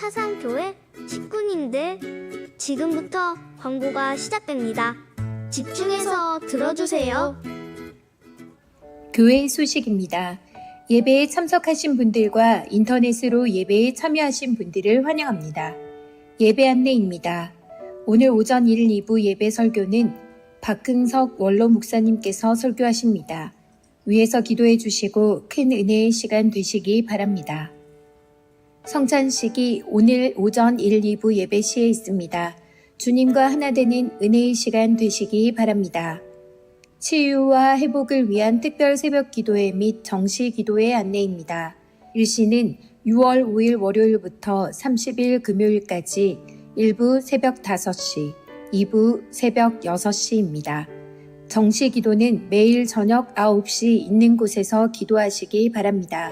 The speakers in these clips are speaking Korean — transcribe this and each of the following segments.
사상교회 식구님들, 지금부터 광고가 시작됩니다. 집중해서 들어주세요. 교회 소식입니다. 예배에 참석하신 분들과 인터넷으로 예배에 참여하신 분들을 환영합니다. 예배 안내입니다. 오늘 오전 1, 2부 예배 설교는 박흥석 원로 목사님께서 설교하십니다. 위에서 기도해 주시고 큰 은혜의 시간 되시기 바랍니다. 성찬식이 오늘 오전 1, 2부 예배 시에 있습니다. 주님과 하나 되는 은혜의 시간 되시기 바랍니다. 치유와 회복을 위한 특별 새벽 기도회 및 정시 기도회 안내입니다. 일시는 6월 5일 월요일부터 30일 금요일까지 1부 새벽 5시, 2부 새벽 6시입니다. 정시 기도는 매일 저녁 9시 있는 곳에서 기도하시기 바랍니다.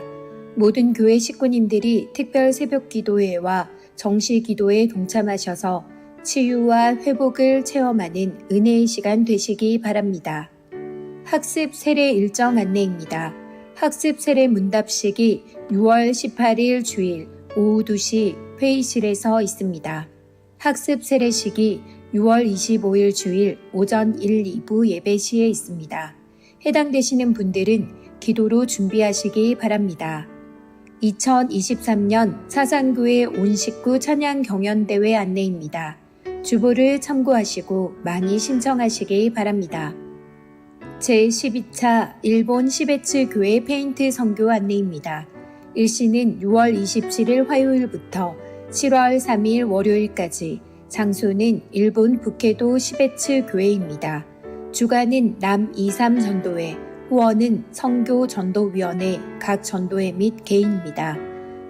모든 교회 식구님들이 특별 새벽 기도회와 정시 기도에 동참하셔서 치유와 회복을 체험하는 은혜의 시간 되시기 바랍니다. 학습 세례 일정 안내입니다. 학습 세례 문답식이 6월 18일 주일 오후 2시 회의실에서 있습니다. 학습 세례식이 6월 25일 주일 오전 1, 2부 예배 시에 있습니다. 해당되시는 분들은 기도로 준비하시기 바랍니다. 2023년 사상교회 온 식구 찬양 경연대회 안내입니다. 주보를 참고하시고 많이 신청하시기 바랍니다. 제12차 일본 시베츠 교회 페인트 선교 안내입니다. 일시는 6월 27일 화요일부터 7월 3일 월요일까지, 장소는 일본 북해도 시베츠 교회입니다. 주관은 남23 전도회, 후원은 선교 전도위원회, 각 전도회 및 개인입니다.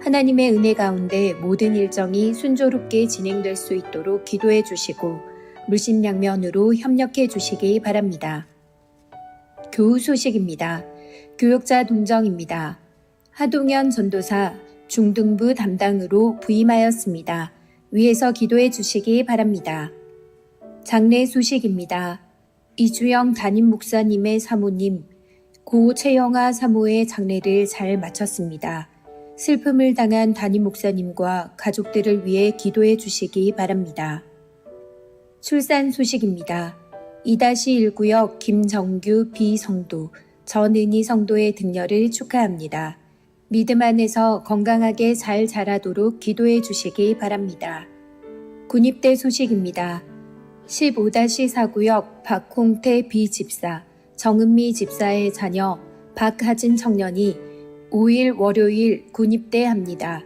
하나님의 은혜 가운데 모든 일정이 순조롭게 진행될 수 있도록 기도해 주시고 물심양면으로 협력해 주시기 바랍니다. 교우 소식입니다. 교역자 동정입니다. 하동현 전도사 중등부 담당으로 부임하였습니다. 위에서 기도해 주시기 바랍니다. 장례 소식입니다. 이주영 담임 목사님의 사모님, 고 최영아 사모의 장례를 잘 마쳤습니다. 슬픔을 당한 담임 목사님과 가족들을 위해 기도해 주시기 바랍니다. 출산 소식입니다. 2-1구역 김정규 비성도, 전은희 성도의 등려를 축하합니다. 믿음 안에서 건강하게 잘 자라도록 기도해 주시기 바랍니다. 군입대 소식입니다. 15-4구역 박홍태 비집사, 정은미 집사의 자녀 박하진 청년이 5일 월요일 군입대합니다.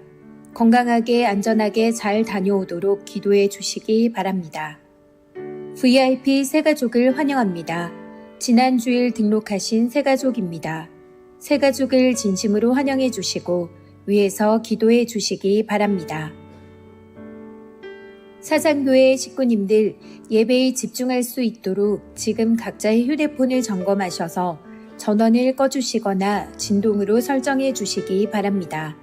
건강하게 안전하게 잘 다녀오도록 기도해 주시기 바랍니다. VIP 새가족을 환영합니다. 지난 주일 등록하신 새가족입니다. 새가족을 진심으로 환영해 주시고 위에서 기도해 주시기 바랍니다. 사상교회 식구님들, 예배에 집중할 수 있도록 지금 각자의 휴대폰을 점검하셔서 전원을 꺼주시거나 진동으로 설정해 주시기 바랍니다.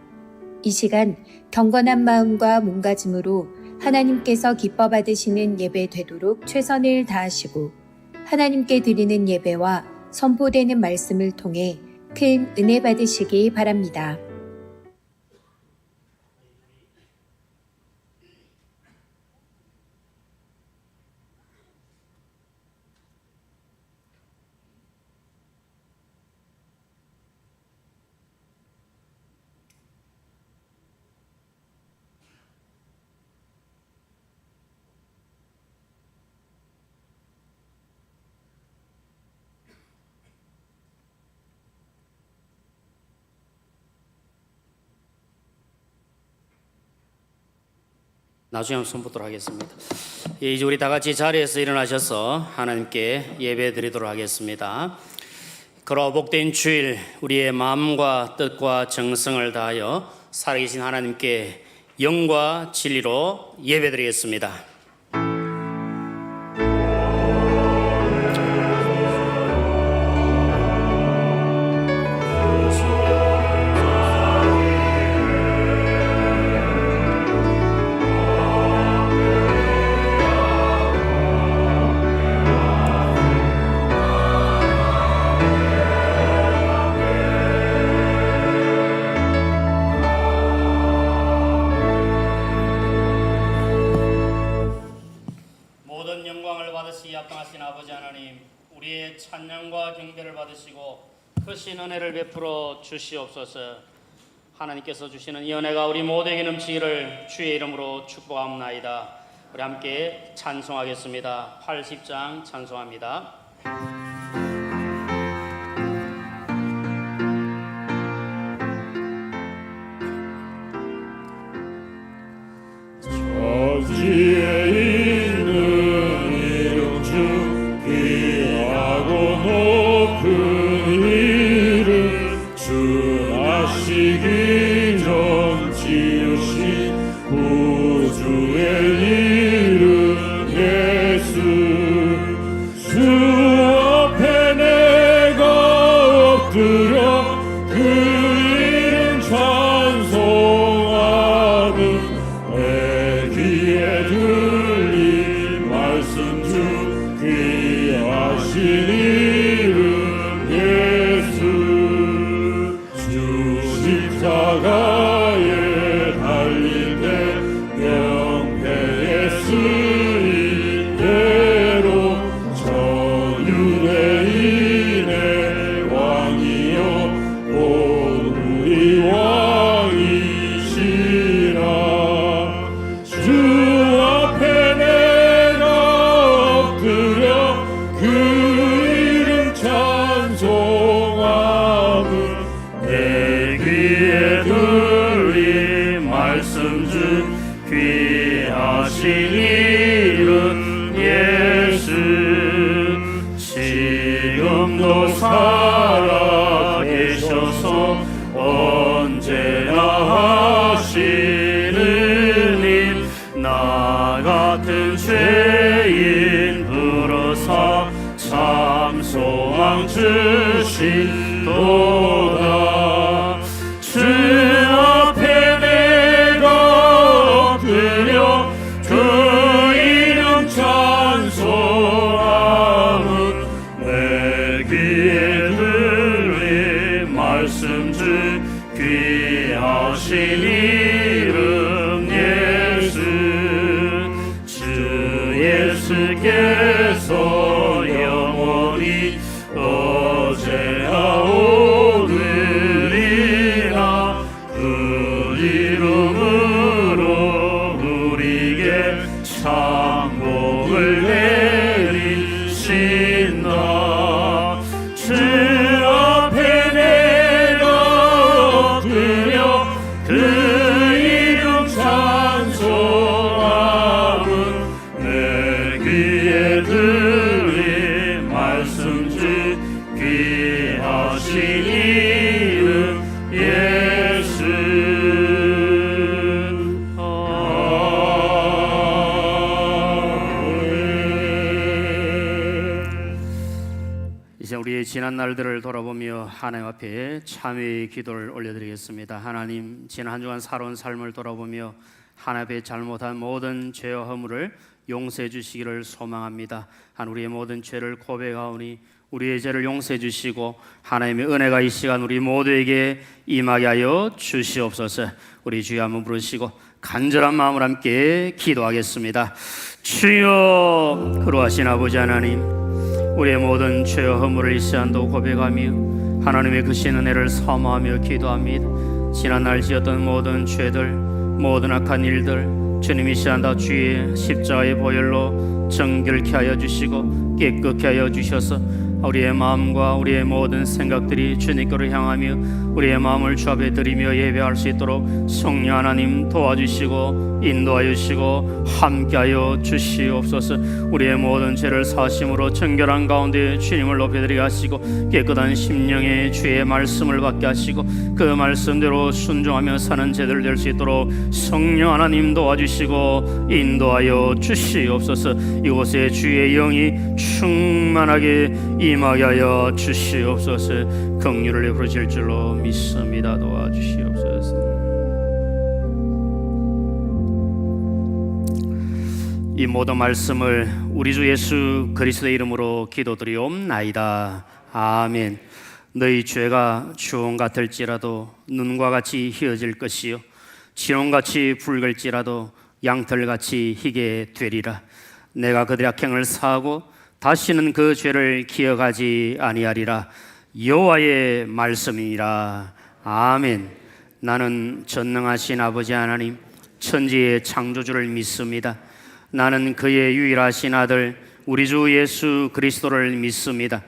이 시간 경건한 마음과 몸가짐으로 하나님께서 기뻐 받으시는 예배 되도록 최선을 다하시고 하나님께 드리는 예배와 선포되는 말씀을 통해 큰 은혜 받으시기 바랍니다. 나중에 한번 손보도록 하겠습니다. 이제 우리 다 같이 자리에서 일어나셔서 하나님께 예배 드리도록 하겠습니다. 그러나 복된 주일, 우리의 마음과 뜻과 정성을 다하여 살아계신 하나님께 영과 진리로 예배 드리겠습니다. 우리의 찬양과 경배를 받으시고 크신 은혜를 베풀어 주시옵소서. 하나님께서 주시는 이 은혜가 우리 모두에게 넘치기를 주의 이름으로 축복합나이다. 우리 함께 찬송하겠습니다. 80장 찬송합니다. 저지에 있는 이름 중 귀하고 높은 이름 주 아시기 전 지으신 구주의 이름 예수 주 앞에 내가 엎드려 그 이름 찬송하는 내 귀에 들린 말씀 중 귀하신 이름 예수 주 십자가에 달릴 때 명패에 쓰인 대로 전 유대인의 왕이여 오늘이 왕이시라 주 앞에 내가 엎드려 그 이름 찬송하는 내 귀에 들린 말씀 중 귀하신 이름 예수 지금도 살아계셔서 언제나 하시는 일 나 같은 죄인 불어사 참 소망 주신도다 주 앞에 내가 엎드려 그 이름 찬송하는 내 귀에 들린 말씀 중 귀하신 이름 예수 주 예수께서 영원히 어제나 오늘이나 그 이름으로 우리에게 참복을 내리신다 주 앞에 내가 엎드려 그 이름 찬송하는 내 귀에 들린 말씀 중 귀하신 이름 예수 이제 우리의 지난 날들을 돌아보며 하나님 앞에 참회의 기도를 올려드리겠습니다. 하나님, 지난 한 주간 살아온 삶을 돌아보며 하나님 앞에 잘못한 모든 죄와 허물을 용서해 주시기를 소망합니다. 우리의 모든 죄를 고백하오니 우리의 죄를 용서해 주시고 하나님의 은혜가 이 시간 우리 모두에게 임하게 하여 주시옵소서. 우리 주여 한번 부르시고 간절한 마음을 함께 기도하겠습니다. 주여, 그러하신 아버지 하나님, 우리의 모든 죄와 허물을 이 시간도 고백하며 하나님의 크신 은혜를 사모하며 기도합니다. 지난날 지었던 모든 죄들, 모든 악한 일들 주님이 이 시간 다 주의 십자가의 보혈로 정결케 하여 주시고 깨끗게 하여 주셔서 우리의 마음과 우리의 모든 생각들이 주님께로 향하며 우리의 마음을 주 앞에 드리며 예배할 수 있도록 성령 하나님 도와주시고 인도하여 주시고 함께하여 주시옵소서. 우리의 모든 죄를 사심으로 정결한 가운데 주님을 높여드리게 하시고 깨끗한 심령의 주의 말씀을 받게 하시고 그 말씀대로 순종하며 사는 제들 될 수 있도록 성령 하나님 도와주시고 인도하여 주시옵소서. 이곳에 주의 영이 충만하게 임하게 하여 주시옵소서. 긍휼을 베푸실 줄로 믿습니다. 도와주시옵소서. 이 모든 말씀을 우리 주 예수 그리스도의 이름으로 기도드리옵나이다. 아멘. 너희 죄가 주홍 같을지라도 눈과 같이 희어질 것이요 지홍같이 붉을지라도 양털같이 희게 되리라. 내가 그들의 악행을 사하고 다시는 그 죄를 기억하지 아니하리라. 여호와의 말씀이니라. 아멘. 나는 전능하신 아버지 하나님, 천지의 창조주를 믿습니다. 나는 그의 유일하신 아들 우리 주 예수 그리스도를 믿습니다.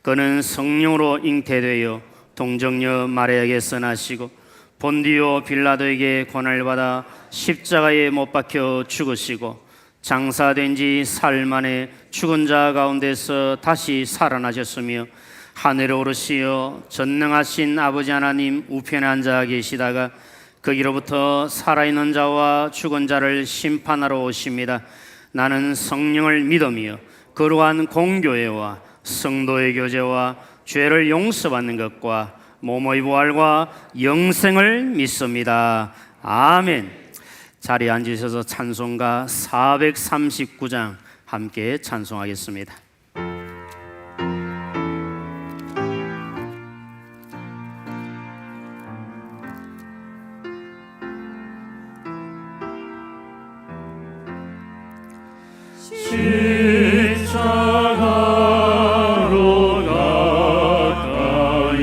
그는 성령으로 잉태되어 동정녀 마리아에게서 나시고 본디오 빌라도에게 고난을 받아 십자가에 못 박혀 죽으시고 장사된 지 사흘 만에 죽은 자 가운데서 다시 살아나셨으며 하늘에 오르시어 전능하신 아버지 하나님 우편에 앉아 계시다가 거기로부터 살아있는 자와 죽은 자를 심판하러 오십니다. 나는 성령을 믿으며 거룩한 공교회와 성도의 교제와 죄를 용서받는 것과 몸의 부활과 영생을 믿습니다. 아멘. 자리에 앉으셔서 찬송가 439장 함께 찬송하겠습니다. 십자가로 가까이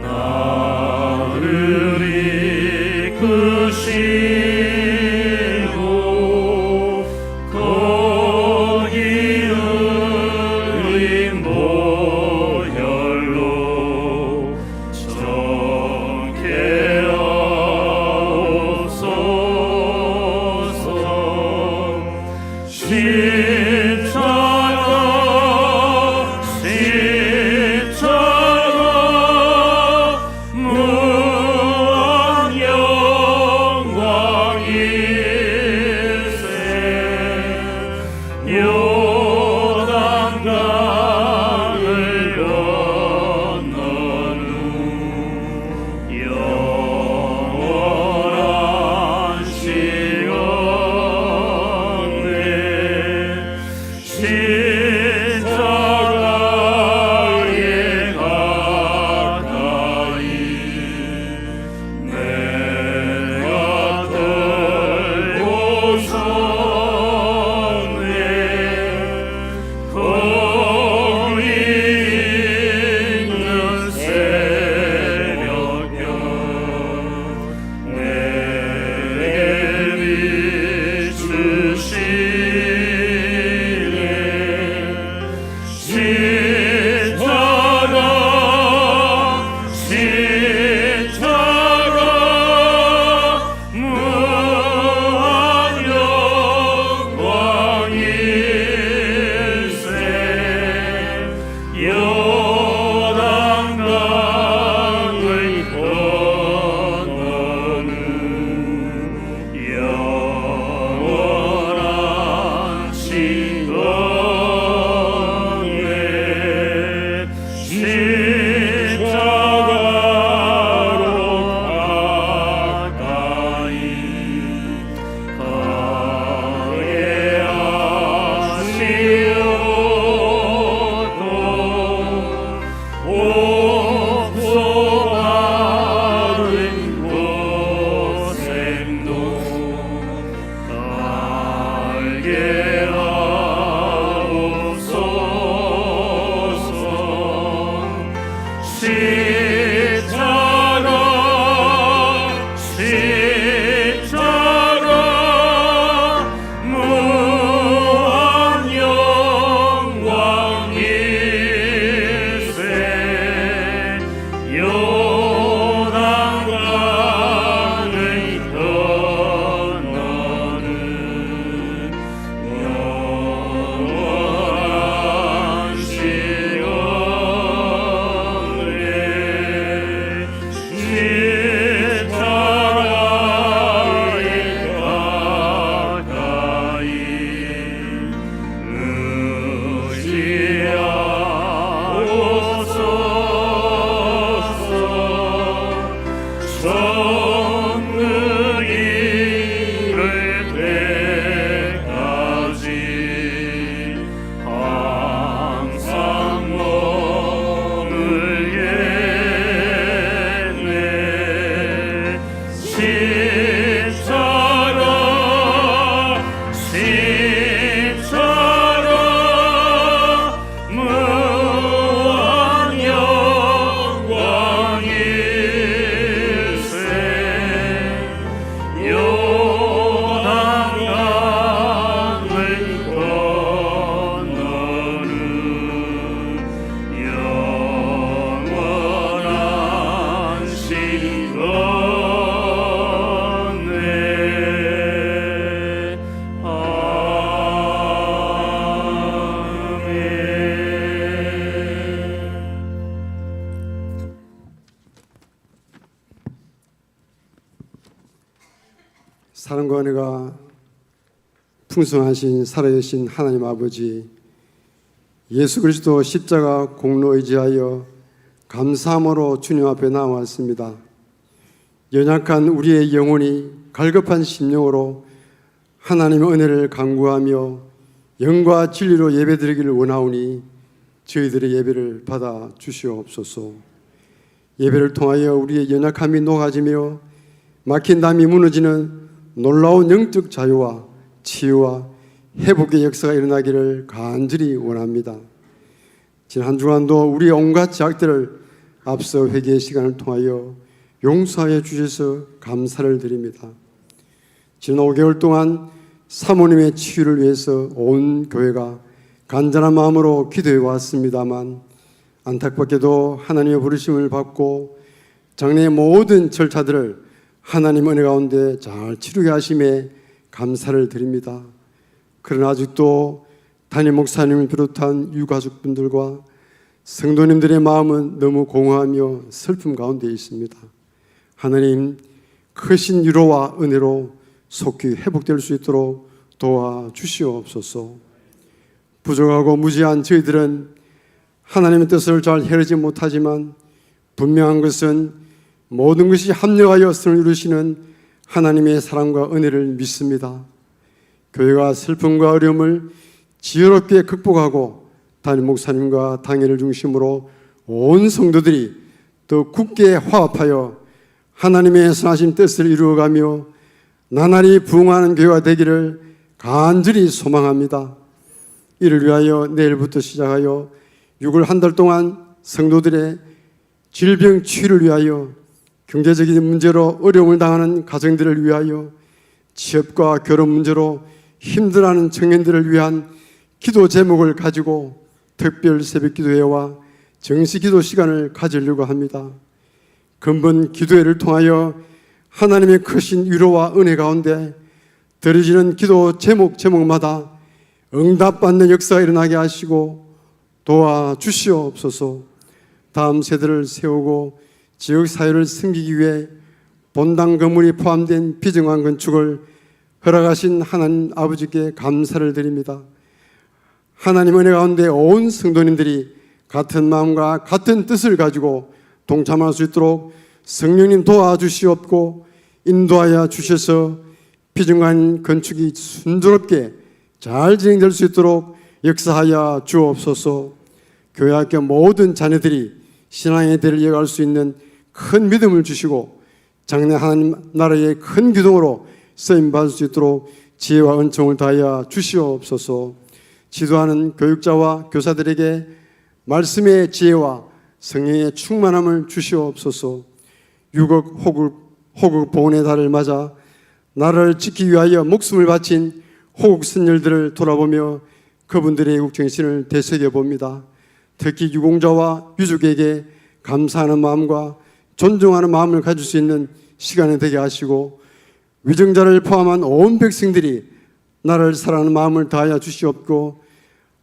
나를 이끄시고 거기 흘린 보혈로 정케 하옵소서. 십자가 무한 영광일세. 요단강을 건넌 후 영원한 시간에 십자가에 가까이 내가 들고서네. 거기 있는 새벽별 내게 비추시네. 십자가 무한 영광일세. 요단강을 건너는 영원한 시간에 십자가로 가까이 가게하시어도 옥소받은 고생도 알게 하옵소서. 십자가 무한 영광일세. 요단강을 건너는 영원한 시간에 십자가에 가까이 의지하옵소서. 성령이 이를 때까지 항상 몸을 예내. 십자가 사랑과 은혜가 풍성하신 살아계신 하나님 아버지, 예수 그리스도 십자가 공로 의지하여 감사함으로 주님 앞에 나왔습니다. 연약한 우리의 영혼이 갈급한 심령으로 하나님의 은혜를 간구하며 영과 진리로 예배드리기를 원하오니 저희들의 예배를 받아 주시옵소서. 예배를 통하여 우리의 연약함이 녹아지며 막힌 담이 무너지는 놀라운 영적 자유와 치유와 회복의 역사가 일어나기를 간절히 원합니다. 지난 한 주간도 우리의 온갖 죄악들을 앞서 회개의 시간을 통하여 용서하여 주셔서 감사를 드립니다. 지난 5개월 동안 사모님의 치유를 위해서 온 교회가 간절한 마음으로 기도해 왔습니다만 안타깝게도 하나님의 부르심을 받고 장래의 모든 절차들을 하나님 은혜 가운데 잘 치르게 하심에 감사를 드립니다. 그러나 아직도 담임 목사님을 비롯한 유가족분들과 성도님들의 마음은 너무 공허하며 슬픔 가운데 있습니다. 하나님, 크신 위로와 은혜로 속히 회복될 수 있도록 도와주시옵소서. 부족하고 무지한 저희들은 하나님의 뜻을 잘 헤아리지 못하지만 분명한 것은 모든 것이 합력하여 선을 이루시는 하나님의 사랑과 은혜를 믿습니다. 교회가 슬픔과 어려움을 지혜롭게 극복하고 담임 목사님과 당회를 중심으로 온 성도들이 더 굳게 화합하여 하나님의 선하신 뜻을 이루어가며 나날이 부흥하는 교회가 되기를 간절히 소망합니다. 이를 위하여 내일부터 시작하여 6월 한 달 동안 성도들의 질병 치유를 위하여 경제적인 문제로 어려움을 당하는 가정들을 위하여 취업과 결혼 문제로 힘들어하는 청년들을 위한 기도 제목을 가지고 특별 새벽 기도회와 정시 기도 시간을 가지려고 합니다. 근본 기도회를 통하여 하나님의 크신 위로와 은혜 가운데 드려지는 기도 제목마다 응답받는 역사가 일어나게 하시고 도와주시옵소서. 다음 세대를 세우고 지역사회를 섬기기 위해 본당 건물이 포함된 비정한 건축을 허락하신 하나님 아버지께 감사를 드립니다. 하나님 은혜 가운데 온 성도님들이 같은 마음과 같은 뜻을 가지고 동참할 수 있도록 성령님 도와주시옵고 인도하여 주셔서 비정한 건축이 순조롭게 잘 진행될 수 있도록 역사하여 주옵소서. 교회학교 모든 자녀들이 신앙의 대를 이어갈 수 있는 큰 믿음을 주시고 장래 하나님 나라의 큰 기둥으로 쓰임받을 수 있도록 지혜와 은총을 다하여 주시옵소서. 지도하는 교육자와 교사들에게 말씀의 지혜와 성령의 충만함을 주시옵소서. 육억 호국 보훈의 달을 맞아 나라를 지키기 위하여 목숨을 바친 호국 선열들을 돌아보며 그분들의 애국 정신을 되새겨봅니다. 특히 유공자와 유족에게 감사하는 마음과 존중하는 마음을 가질 수 있는 시간이 되게 하시고 위정자를 포함한 온 백성들이 나라를 사랑하는 마음을 다하여 주시옵고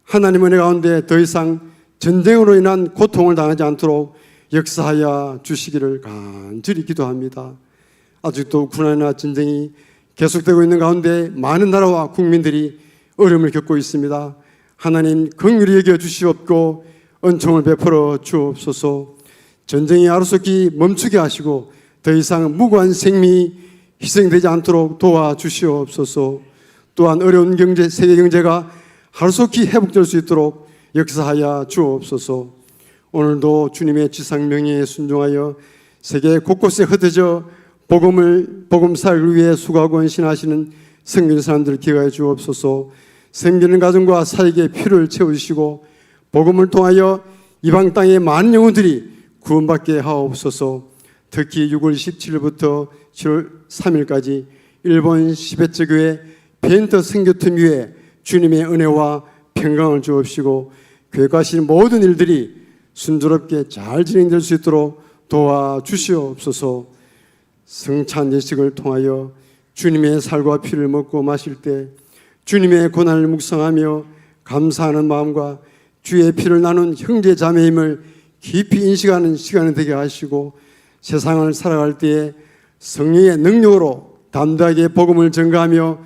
하나님 은혜 가운데 더 이상 전쟁으로 인한 고통을 당하지 않도록 역사하여 주시기를 간절히 기도합니다. 아직도 우크라이나 전쟁이 계속되고 있는 가운데 많은 나라와 국민들이 어려움을 겪고 있습니다. 하나님 긍휼히 여겨 주시옵고 은총을 베풀어 주옵소서. 전쟁이 하루속히 멈추게 하시고 더 이상 무고한 생명이 희생되지 않도록 도와주시옵소서. 또한 어려운 세계 경제가 하루속히 회복될 수 있도록 역사하여 주옵소서. 오늘도 주님의 지상 명령에 순종하여 세계 곳곳에 흩어져 복음 사역을 위해 수고하고 헌신하시는 성경 사람들을 기억하여 주옵소서. 생기는 가정과 사역의 필요를 채우시고 복음을 통하여 이방 땅의 많은 영혼들이 구원받게 하옵소서. 특히 6월 17일부터 7월 3일까지 일본 시베츠 교회 펜터 선교팀 위에 주님의 은혜와 평강을 주옵시고 교회 가신 모든 일들이 순조롭게 잘 진행될 수 있도록 도와주시옵소서. 성찬 예식을 통하여 주님의 살과 피를 먹고 마실 때 주님의 고난을 묵상하며 감사하는 마음과 주의 피를 나눈 형제 자매임을 깊이 인식하는 시간이 되게 하시고 세상을 살아갈 때에 성령의 능력으로 담대하게 복음을 전가하며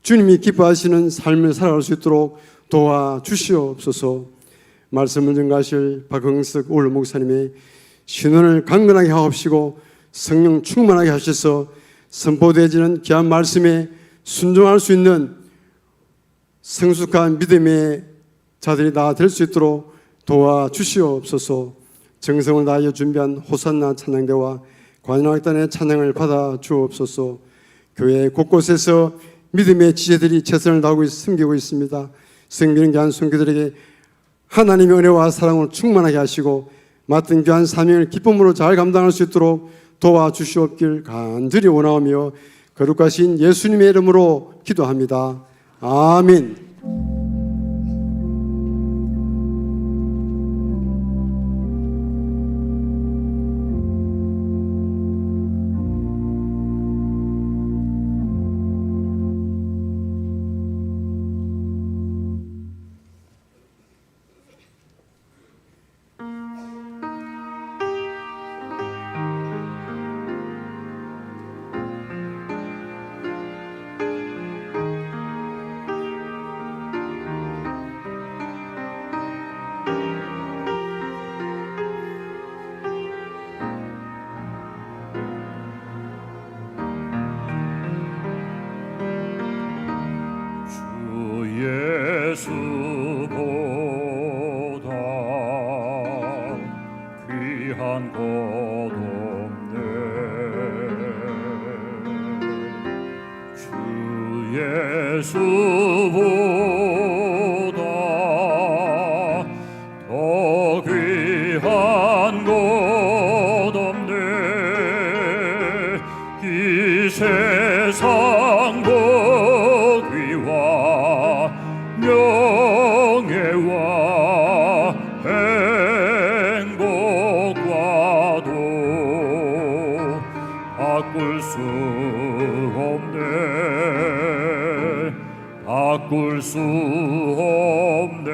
주님이 기뻐하시는 삶을 살아갈 수 있도록 도와주시옵소서. 말씀을 전가하실 박흥석 올 목사님의 신원을 강건하게 하옵시고 성령 충만하게 하셔서 선포되어지는 귀한 말씀에 순종할 수 있는 성숙한 믿음의 자들이 다 될 수 있도록 도와주시옵소서. 정성을 다하여 준비한 호산나 찬양대와 관현악단의 찬양을 받아 주옵소서. 교회 곳곳에서 믿음의 지체들이 최선을 다하고 섬기고 있습니다. 섬기는 귀한 성교들에게 하나님의 은혜와 사랑으로 충만하게 하시고 맡은 귀한 사명을 기쁨으로 잘 감당할 수 있도록 도와주시옵길 간절히 원하오며 거룩하신 예수님의 이름으로 기도합니다. 아멘. 예수보다 귀한 것 없네. 주 예수보다 더 귀한 것 없네. 이 세상 복위와 명예와 행복과도 바꿀 수 없네. 바꿀 수 없네.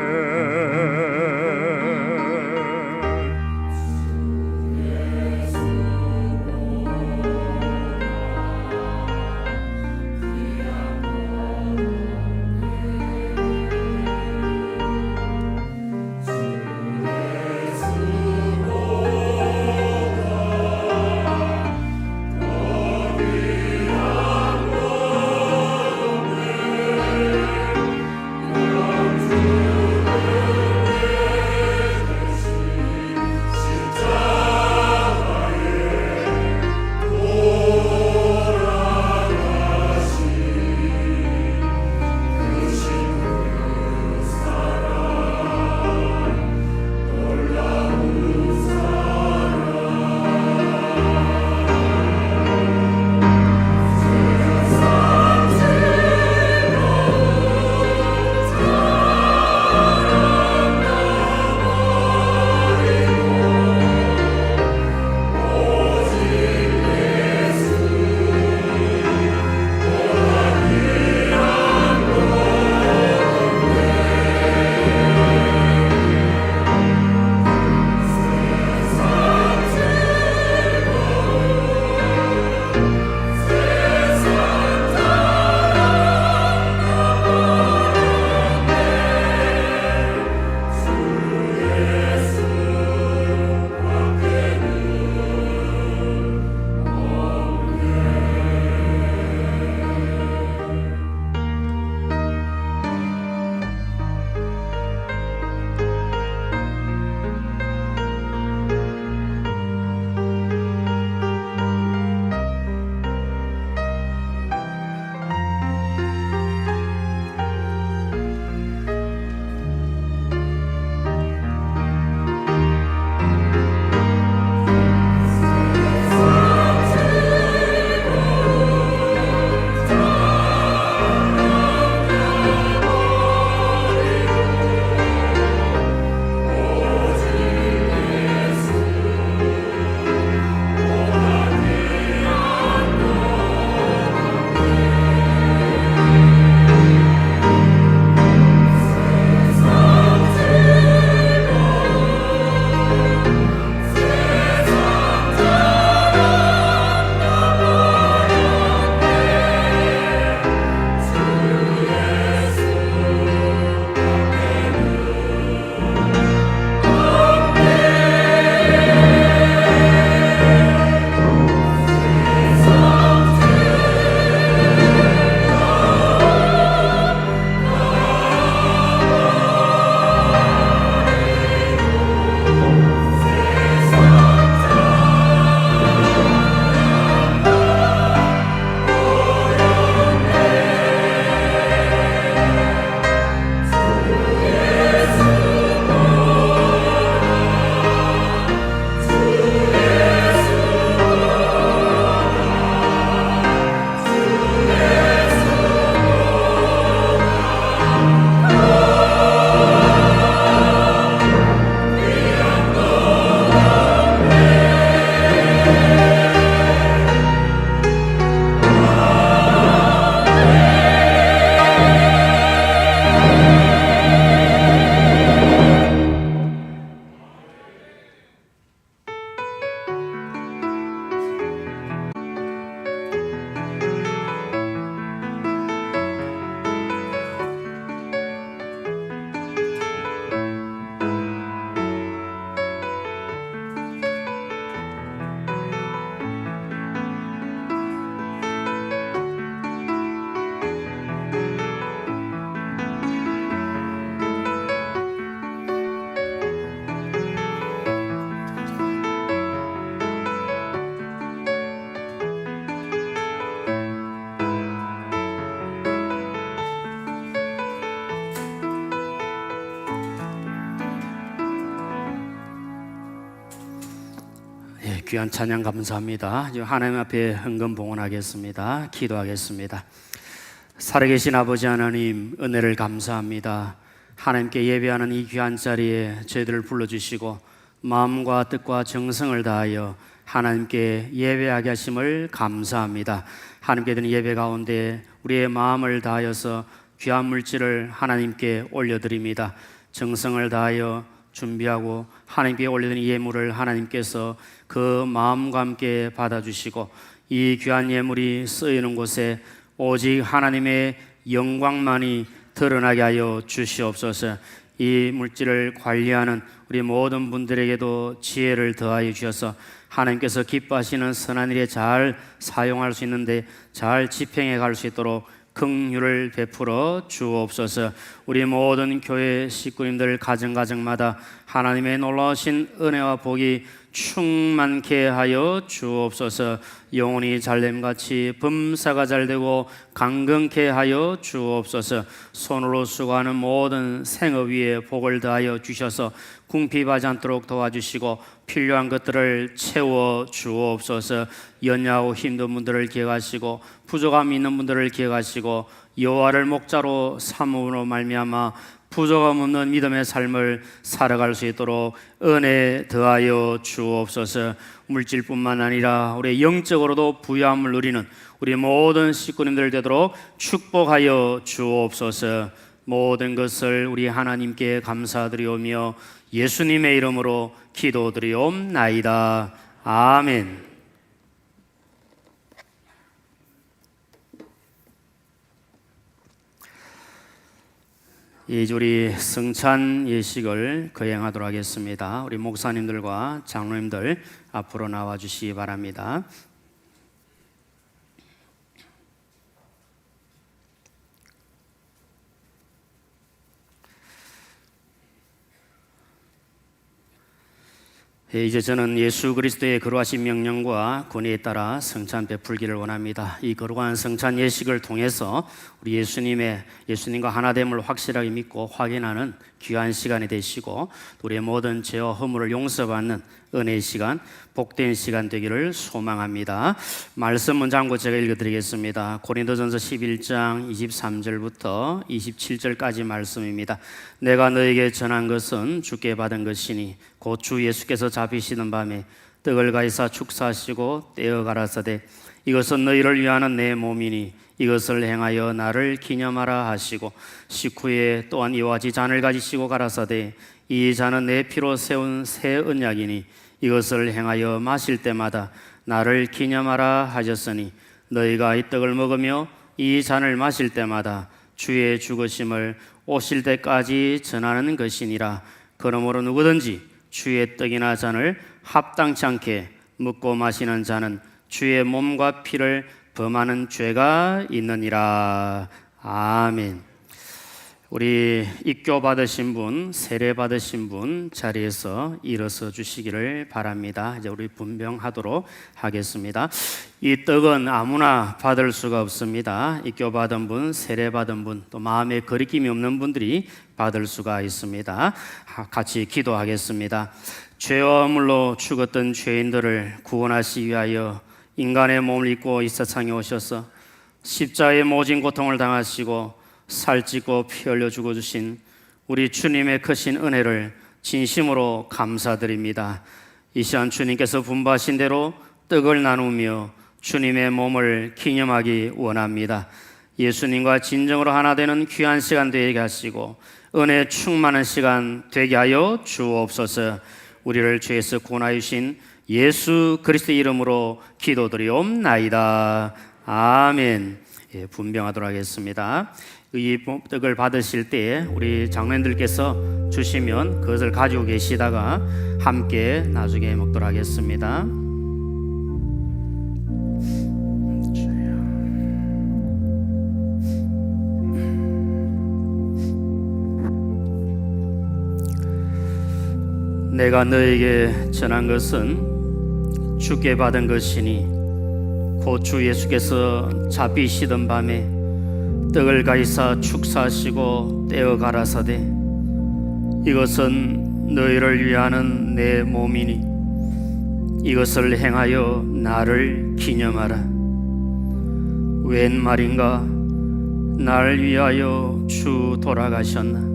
귀한 찬양 감사합니다. 하나님 앞에 헌금 봉헌하겠습니다. 기도하겠습니다. 살아계신 아버지 하나님, 은혜를 감사합니다. 하나님께 예배하는 이 귀한 자리에 저희들을 불러주시고 마음과 뜻과 정성을 다하여 하나님께 예배하게 하심을 감사합니다. 하나님께 드린 예배 가운데 우리의 마음을 다하여서 귀한 물질을 하나님께 올려드립니다. 정성을 다하여 준비하고 하나님께 올려드린 예물을 하나님께서 그 마음과 함께 받아주시고 이 귀한 예물이 쓰이는 곳에 오직 하나님의 영광만이 드러나게 하여 주시옵소서. 이 물질을 관리하는 우리 모든 분들에게도 지혜를 더하여 주셔서 하나님께서 기뻐하시는 선한 일에 잘 사용할 수 있는데 잘 집행해 갈 수 있도록 긍휼을 베풀어 주옵소서. 우리 모든 교회 식구님들 가정가정마다 하나님의 놀라우신 은혜와 복이 충만케 하여 주옵소서. 영혼이 잘됨같이 범사가 잘되고 강건케 하여 주옵소서. 손으로 수고하는 모든 생업 위에 복을 더하여 주셔서 궁핍하지 않도록 도와주시고 필요한 것들을 채워 주옵소서. 연약하고 힘든 분들을 기억하시고 부족함이 있는 분들을 기억하시고 여호와를 목자로 삼음으로 말미암아 부족함 없는 믿음의 삶을 살아갈 수 있도록 은혜 더하여 주옵소서. 물질뿐만 아니라 우리 영적으로도 부유함을 누리는 우리 모든 식구님들 되도록 축복하여 주옵소서. 모든 것을 우리 하나님께 감사드리오며 예수님의 이름으로 기도드리옵나이다. 아멘. 이제 우리 성찬 예식을 거행하도록 하겠습니다. 우리 목사님들과 장로님들 앞으로 나와 주시기 바랍니다. 이제 저는 예수 그리스도의 거룩하신 명령과 권위에 따라 성찬 베풀기를 원합니다. 이 거룩한 성찬 예식을 통해서 우리 예수님과 하나됨을 확실하게 믿고 확인하는 귀한 시간이 되시고 우리의 모든 죄와 허물을 용서받는 은혜의 시간, 복된 시간 되기를 소망합니다. 말씀 문장고 제가 읽어드리겠습니다. 고린도전서 11장 23절부터 27절까지 말씀입니다. 내가 너에게 전한 것은 주께 받은 것이니 곧 주 예수께서 잡히시는 밤에 떡을 가지사 축사하시고 떼어 가라사대 이것은 너희를 위하는 내 몸이니 이것을 행하여 나를 기념하라 하시고 식후에 또한 이와 같이 잔을 가지시고 가라사대 이 잔은 내 피로 세운 새 언약이니 이것을 행하여 마실 때마다 나를 기념하라 하셨으니 너희가 이 떡을 먹으며 이 잔을 마실 때마다 주의 죽으심을 오실 때까지 전하는 것이니라. 그러므로 누구든지 주의 떡이나 잔을 합당치 않게 먹고 마시는 자는 주의 몸과 피를 범하는 죄가 있느니라. 아멘. 우리 입교 받으신 분, 세례 받으신 분 자리에서 일어서 주시기를 바랍니다. 이제 우리 분명하도록 하겠습니다. 이 떡은 아무나 받을 수가 없습니다. 입교 받은 분, 세례 받은 분, 또 마음에 거리낌이 없는 분들이 받을 수가 있습니다. 같이 기도하겠습니다. 죄와 허물로 죽었던 죄인들을 구원하시기 위하여 인간의 몸을 입고 이 세상에 오셔서 십자가의 모진 고통을 당하시고 살찌고 피 흘려 죽어주신 우리 주님의 크신 은혜를 진심으로 감사드립니다. 이 시간 주님께서 분부하신 대로 떡을 나누며 주님의 몸을 기념하기 원합니다. 예수님과 진정으로 하나 되는 귀한 시간 되게 하시고 은혜 충만한 시간 되게 하여 주옵소서. 우리를 죄에서 구원하여 주신 예수 그리스도의 이름으로 기도드리옵나이다. 아멘. 분명하도록 하겠습니다. 이 떡을 받으실 때 우리 장로님들께서 주시면 그것을 가지고 계시다가 함께 나중에 먹도록 하겠습니다. 내가 너에게 전한 것은 주께 받은 것이니 곧 주 예수께서 잡히시던 밤에 떡을 가지사 축사하시고 떼어 가라사대 이것은 너희를 위하는 내 몸이니 이것을 행하여 나를 기념하라. 웬 말인가? 날 위하여 주 돌아가셨나?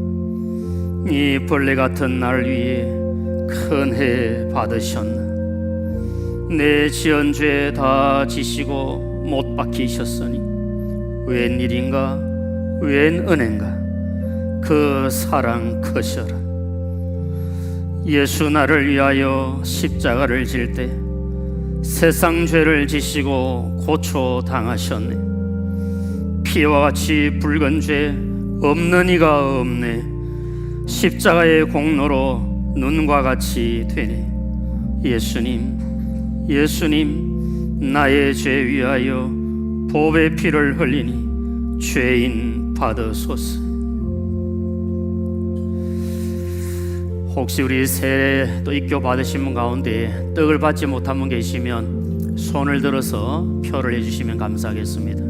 이 벌레 같은 날 위해 큰 해 받으셨나? 내 지은 죄 다 지시고 못 박히셨으니 웬일인가? 웬 은혜인가? 그 사랑 크셔라. 예수 나를 위하여 십자가를 질 때 세상 죄를 지시고 고초 당하셨네. 피와 같이 붉은 죄 없는 이가 없네. 십자가의 공로로 눈과 같이 되네. 예수님, 예수님, 나의 죄 위하여 보배 피를 흘리니 죄인 받으소서. 혹시 우리 새해 또 입교 받으신 분 가운데 떡을 받지 못한 분 계시면 손을 들어서 표를 해주시면 감사하겠습니다.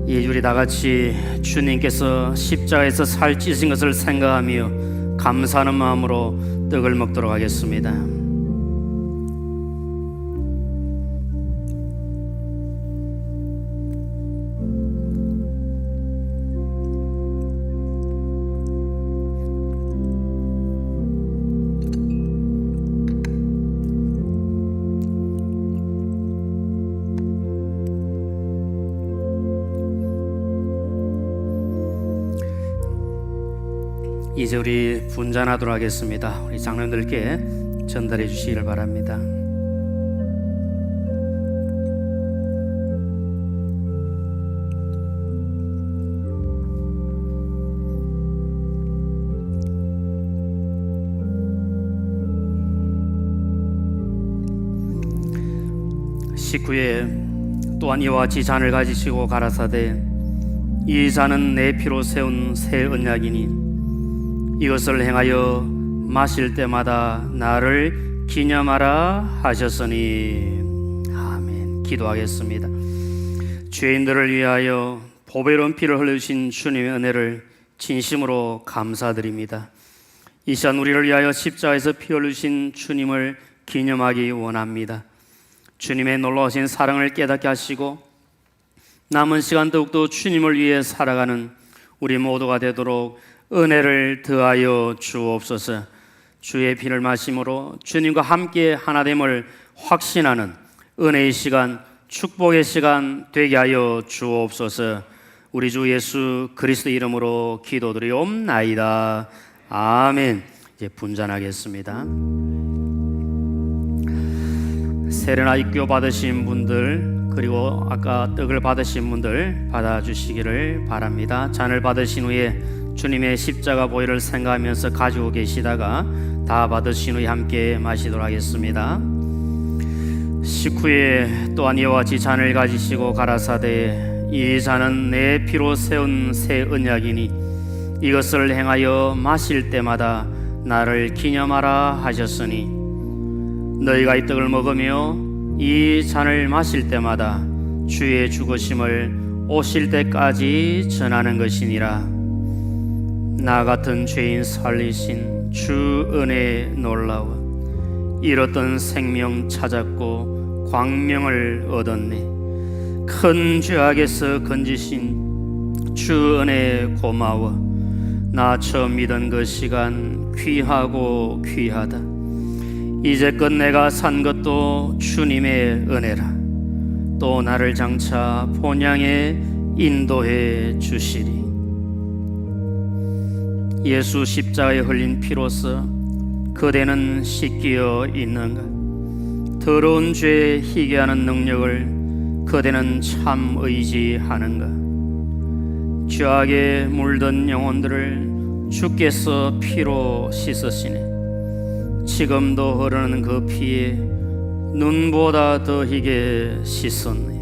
이 우리 다 같이 주님께서 십자가에서 살 찢으신 것을 생각하며 감사하는 마음으로 떡을 먹도록 하겠습니다. 이제 우리 분잔하도록 하겠습니다. 우리 장로님들께 전달해 주시기를 바랍니다. 식후에 또한 이와 같이 잔을 가지시고 가라사대 이 잔은 내 피로 세운 새 언약이니 이것을 행하여 마실 때마다 나를 기념하라 하셨으니 아멘. 기도하겠습니다. 죄인들을 위하여 보배로운 피를 흘려주신 주님의 은혜를 진심으로 감사드립니다. 이 시간 우리를 위하여 십자가에서 피 흘리신 주님을 기념하기 원합니다. 주님의 놀라우신 사랑을 깨닫게 하시고 남은 시간 더욱더 주님을 위해 살아가는 우리 모두가 되도록 은혜를 더하여 주옵소서. 주의 피를 마심으로 주님과 함께 하나됨을 확신하는 은혜의 시간, 축복의 시간 되게 하여 주옵소서. 우리 주 예수 그리스도 이름으로 기도드리옵나이다. 아멘. 이제 분잔하겠습니다. 세례나 입교 받으신 분들 그리고 아까 떡을 받으신 분들 받아주시기를 바랍니다. 잔을 받으신 후에 주님의 십자가 보혈을 생각하면서 가지고 계시다가 다 받으신 후에 함께 마시도록 하겠습니다. 식후에 또한 이와 같이 잔을 가지시고 가라사대 이 잔은 내 피로 세운 새 언약이니 이것을 행하여 마실 때마다 나를 기념하라 하셨으니 너희가 이 떡을 먹으며 이 잔을 마실 때마다 주의 죽으심을 오실 때까지 전하는 것이니라. 나 같은 죄인 살리신 주 은혜 놀라워 잃었던 생명 찾았고 광명을 얻었네. 큰 죄악에서 건지신 주 은혜 고마워. 나 처음 믿은 그 시간 귀하고 귀하다. 이제껏 내가 산 것도 주님의 은혜라. 또 나를 장차 본향에 인도해 주시리. 예수 십자가에 흘린 피로써 그대는 씻기어 있는가? 더러운 죄에 희게 하는 능력을 그대는 참 의지하는가? 죄악에 물든 영혼들을 주께서 피로 씻으시네. 지금도 흐르는 그 피에 눈보다 더 희게 씻었네.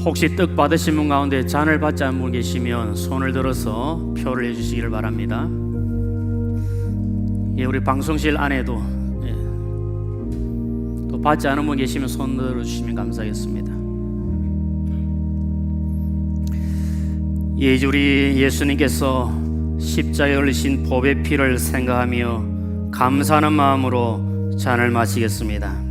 혹시 떡 받으신 분 가운데 잔을 받지 않은 분 계시면 손을 들어서 표를 해주시기를 바랍니다. 예, 우리 방송실 안에도 예, 또 받지 않은 분 계시면 손 들어주시면 감사하겠습니다. 예, 이제 우리 예수님께서 십자가에 흘리신 보배 피를 생각하며 감사하는 마음으로 잔을 마시겠습니다.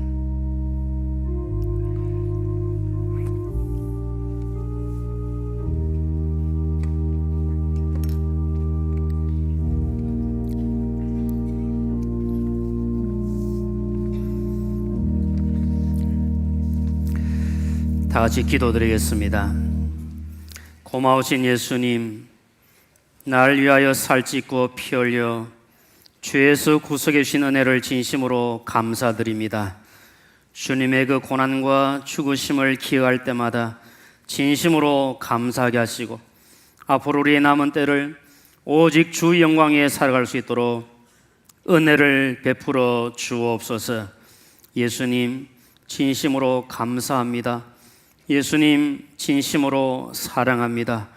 다 같이 기도드리겠습니다. 고마우신 예수님, 날 위하여 살찢고 피 흘려 죄에서 구속해 주신 은혜를 진심으로 감사드립니다. 주님의 그 고난과 죽으심을 기억할 때마다 진심으로 감사하게 하시고 앞으로 우리의 남은 때를 오직 주 영광에 살아갈 수 있도록 은혜를 베풀어 주옵소서. 예수님 진심으로 감사합니다. 예수님 진심으로 사랑합니다.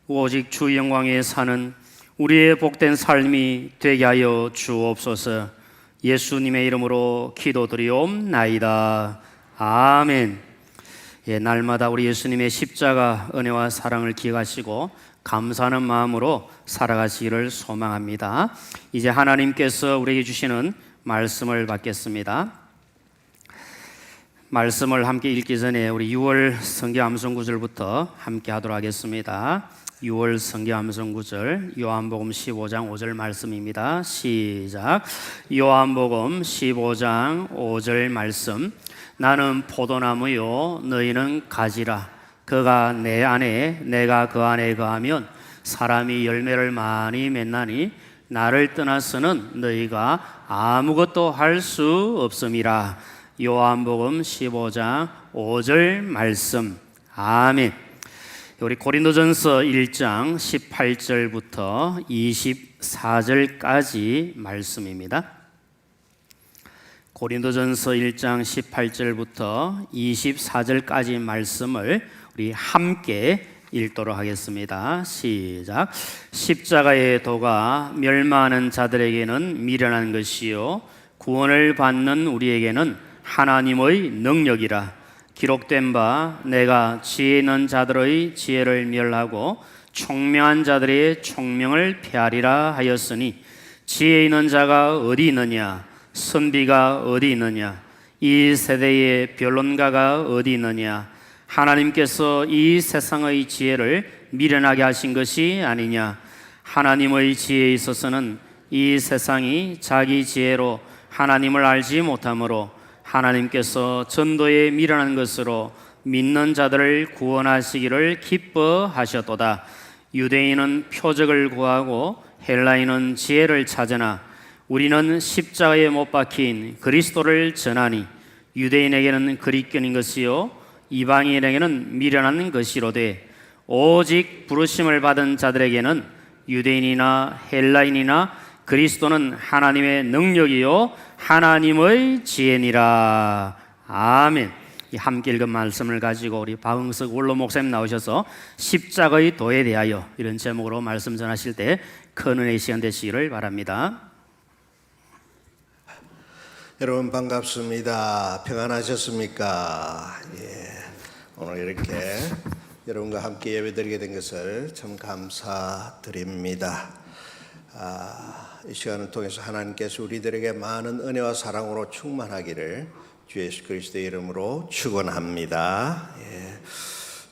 오직 주 영광에 사는 우리의 복된 삶이 되게 하여 주옵소서. 예수님의 이름으로 기도드리옵나이다. 아멘. 예, 날마다 우리 예수님의 십자가 은혜와 사랑을 기억하시고 감사하는 마음으로 살아가시기를 소망합니다. 이제 하나님께서 우리에게 주시는 말씀을 받겠습니다. 말씀을 함께 읽기 전에 우리 6월 성경 암송 구절부터 함께 하도록 하겠습니다. 6월 성경 암송 구절 요한복음 15장 5절 말씀입니다. 시작. 요한복음 15장 5절 말씀. 나는 포도나무요 너희는 가지라. 그가 내 안에 내가 그 안에 거하면 사람이 열매를 많이 맺나니 나를 떠나서는 너희가 아무것도 할 수 없음이라. 요한복음 15장 5절 말씀. 아멘. 우리 고린도전서 1장 18절부터 24절까지 말씀입니다. 고린도전서 1장 18절부터 24절까지 말씀을 우리 함께 읽도록 하겠습니다. 시작. 십자가의 도가 멸망하는 자들에게는 미련한 것이요 구원을 받는 우리에게는 하나님의 능력이라. 기록된 바 내가 지혜 있는 자들의 지혜를 멸하고 총명한 자들의 총명을 폐하리라 하였으니 지혜 있는 자가 어디 있느냐 선비가 어디 있느냐 이 세대의 변론가가 어디 있느냐 하나님께서 이 세상의 지혜를 미련하게 하신 것이 아니냐. 하나님의 지혜에 있어서는 이 세상이 자기 지혜로 하나님을 알지 못하므로 하나님께서 전도에 미련한 것으로 믿는 자들을 구원하시기를 기뻐하셨도다. 유대인은 표적을 구하고 헬라인은 지혜를 찾으나 우리는 십자가에 못 박힌 그리스도를 전하니 유대인에게는 그리견인 것이요 이방인에게는 미련한 것이로되 오직 부르심을 받은 자들에게는 유대인이나 헬라인이나 그리스도는 하나님의 능력이요 하나님의 지혜니라. 아멘. 이 함께 읽은 말씀을 가지고 우리 박응석 원로 목사님 나오셔서 십자가의 도에 대하여 이런 제목으로 말씀 전하실 때 큰 은혜의 시간 되시기를 바랍니다. 여러분 반갑습니다. 평안하셨습니까? 오늘 이렇게 여러분과 함께 예배드리게 된 것을 참 감사드립니다. 이 시간을 통해서 하나님께서 우리들에게 많은 은혜와 사랑으로 충만하기를 주 예수 그리스도의 이름으로 축원합니다.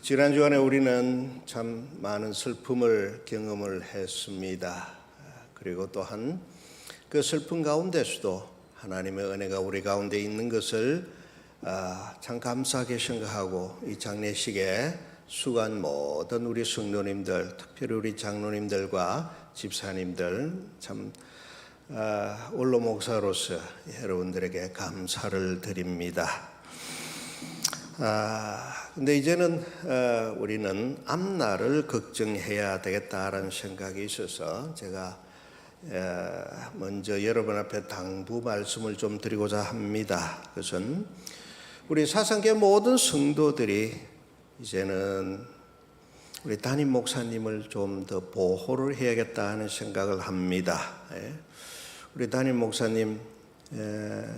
지난 주간에 우리는 참 많은 슬픔을 경험을 했습니다. 그리고 또한 그 슬픔 가운데서도 하나님의 은혜가 우리 가운데 있는 것을 참 감사하게 생각하고 이 장례식에 수고한 모든 우리 성도님들, 특별히 우리 장로님들과 집사님들 참 원로 목사로서 여러분들에게 감사를 드립니다. 근데 이제는 우리는 앞날을 걱정해야 되겠다라는 생각이 있어서 제가 먼저 여러분 앞에 당부 말씀을 좀 드리고자 합니다. 그것은 우리 사상계 모든 성도들이 이제는 우리 담임 목사님을 좀 더 보호를 해야겠다 하는 생각을 합니다. 우리 담임 목사님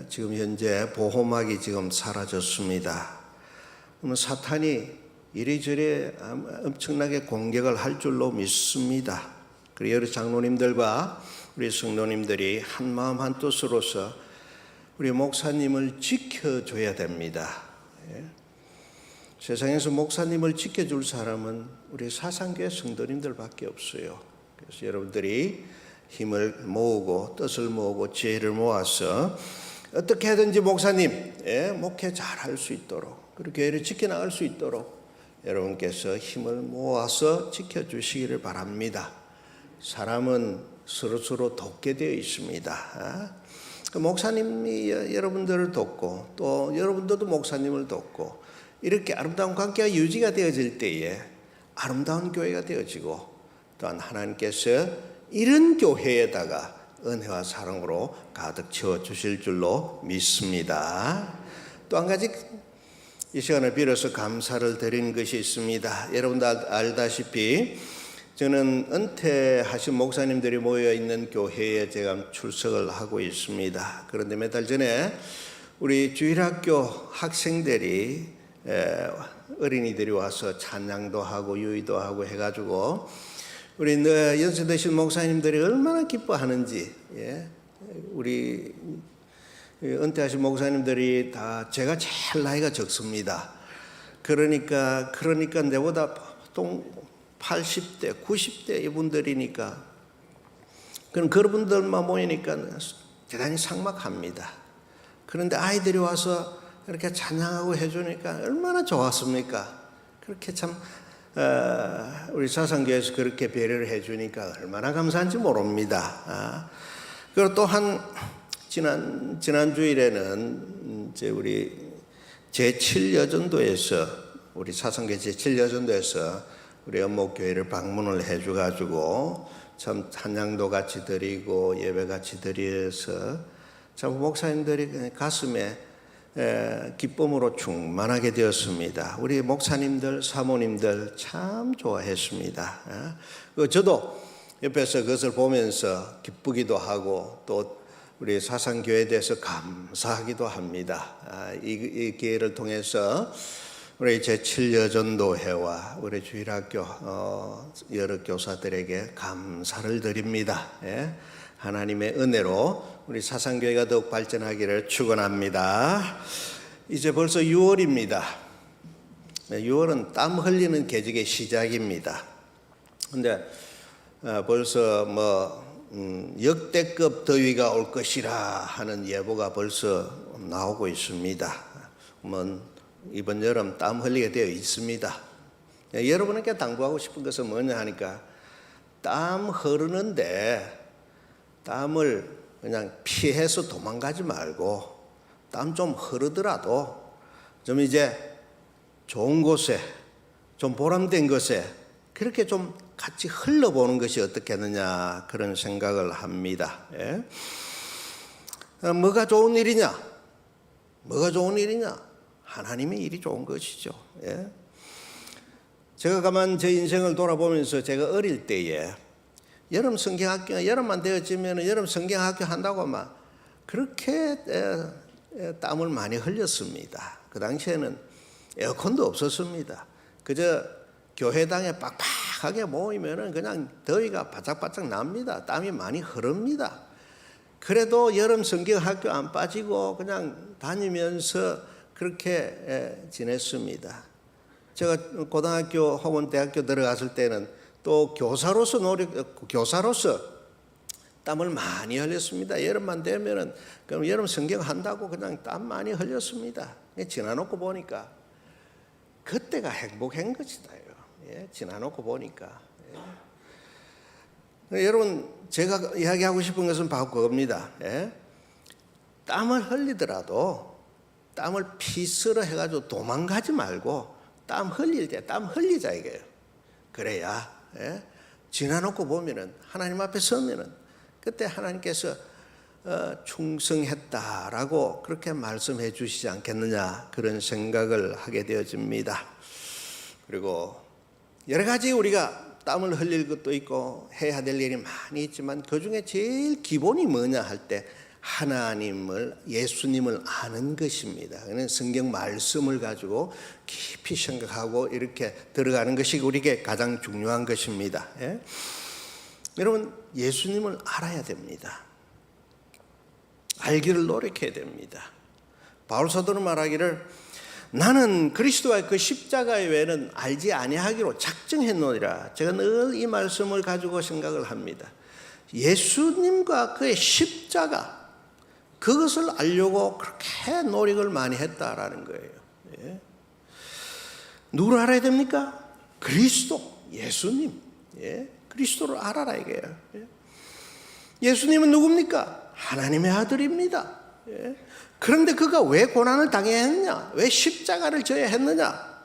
지금 현재 보호막이 지금 사라졌습니다. 그러면 사탄이 이리저리 엄청나게 공격을 할 줄로 믿습니다. 그리고 여러 장로님들과 우리 성도님들이 한마음 한뜻으로서 우리 목사님을 지켜줘야 됩니다. 세상에서 목사님을 지켜줄 사람은 우리 사상교회 성도님들밖에 없어요. 그래서 여러분들이 힘을 모으고 뜻을 모으고 지혜를 모아서 어떻게 하든지 목사님 목회 잘할 수 있도록 그리고 교회를 지켜나갈 수 있도록 여러분께서 힘을 모아서 지켜주시기를 바랍니다. 사람은 서로서로 돕게 되어 있습니다. 목사님이 여러분들을 돕고 또 여러분들도 목사님을 돕고 이렇게 아름다운 관계가 유지가 되어질 때에 아름다운 교회가 되어지고 또한 하나님께서 이런 교회에다가 은혜와 사랑으로 가득 채워주실 줄로 믿습니다. 또 한 가지 이 시간을 빌어서 감사를 드리는 것이 있습니다. 여러분도 알다시피 저는 은퇴하신 목사님들이 모여있는 교회에 제가 출석을 하고 있습니다. 그런데 몇 달 전에 우리 주일학교 학생들이 어린이들이 와서 찬양도 하고 유의도 하고 해가지고 우리 연세 드신 목사님들이 얼마나 기뻐하는지 우리 은퇴하신 목사님들이 다 제가 제일 나이가 적습니다. 그러니까 내보다 보통 80대, 90대 이분들이니까 그런 분들만 모이니까 대단히 삭막합니다. 그런데 아이들이 와서 이렇게 찬양하고 해주니까 얼마나 좋았습니까? 그렇게 참 우리 사상교회에서 그렇게 배려를 해주니까 얼마나 감사한지 모릅니다. 그리고 또한 지난 주일에는 이제 우리 제7여전도에서 우리 사상교회 제7여전도에서 우리 연목교회를 방문을 해줘가지고 참 찬양도 같이 드리고 예배 같이 드려서 참 목사님들이 가슴에 기쁨으로 충만하게 되었습니다. 우리 목사님들, 사모님들 참 좋아했습니다. 저도 옆에서 그것을 보면서 기쁘기도 하고 또 우리 사상교회에 대해서 감사하기도 합니다. 이 기회를 통해서 우리 제7여전도회와 우리 주일학교 여러 교사들에게 감사를 드립니다. 하나님의 은혜로 우리 사상교회가 더욱 발전하기를 축원합니다. 이제 벌써 6월입니다. 6월은 땀 흘리는 계절의 시작입니다. 근데 벌써 역대급 더위가 올 것이라 하는 예보가 벌써 나오고 있습니다. 이번 여름 땀 흘리게 되어 있습니다. 여러분에게 당부하고 싶은 것은 뭐냐 하니까 땀 흐르는데 땀을 그냥 피해서 도망가지 말고 땀 좀 흐르더라도 좀 이제 좋은 곳에 좀 보람된 것에 그렇게 좀 같이 흘러보는 것이 어떻겠느냐 그런 생각을 합니다. 뭐가 좋은 일이냐? 뭐가 좋은 일이냐? 하나님의 일이 좋은 것이죠. 제가 가만 제 인생을 돌아보면서 제가 어릴 때에 여름 성경학교 여름만 되어지면 여름 성경학교 한다고 막 그렇게 땀을 많이 흘렸습니다. 그 당시에는 에어컨도 없었습니다. 그저 교회당에 빡빡하게 모이면은 그냥 더위가 바짝바짝 납니다. 땀이 많이 흐릅니다. 그래도 여름 성경학교 안 빠지고 그냥 다니면서 그렇게 지냈습니다. 제가 고등학교 혹은 대학교 들어갔을 때는 또 교사로서 땀을 많이 흘렸습니다. 여름만 되면은 그럼 여름 성경 한다고 그냥 땀 많이 흘렸습니다. 지나놓고 보니까 그때가 행복한 것이다요. 지나놓고 보니까. 여러분 제가 이야기하고 싶은 것은 바로 그겁니다. 땀을 흘리더라도 땀을 피스로 해가지고 도망가지 말고 땀 흘릴 때 땀 흘리자 이거예요. 그래야 지나놓고 보면은 하나님 앞에 서면은 그때 하나님께서 충성했다라고 그렇게 말씀해 주시지 않겠느냐 그런 생각을 하게 되어집니다. 그리고 여러 가지 우리가 땀을 흘릴 것도 있고 해야 될 일이 많이 있지만 그중에 제일 기본이 뭐냐 할 때 하나님을, 예수님을 아는 것입니다. 그는 성경 말씀을 가지고 깊이 생각하고 이렇게 들어가는 것이 우리에게 가장 중요한 것입니다. 예? 여러분, 예수님을 알아야 됩니다. 알기를 노력해야 됩니다. 바울 사도는 말하기를 나는 그리스도와 그 십자가 외에는 알지 아니하기로 작정했노니라. 제가 늘 이 말씀을 가지고 생각을 합니다. 예수님과 그의 십자가, 그것을 알려고 그렇게 노력을 많이 했다라는 거예요. 예. 누구를 알아야 됩니까? 그리스도, 예수님. 예. 그리스도를 알아라 이게요. 예. 예수님은 누굽니까? 하나님의 아들입니다. 예. 그런데 그가 왜 고난을 당해야 했냐? 왜 십자가를 져야 했느냐?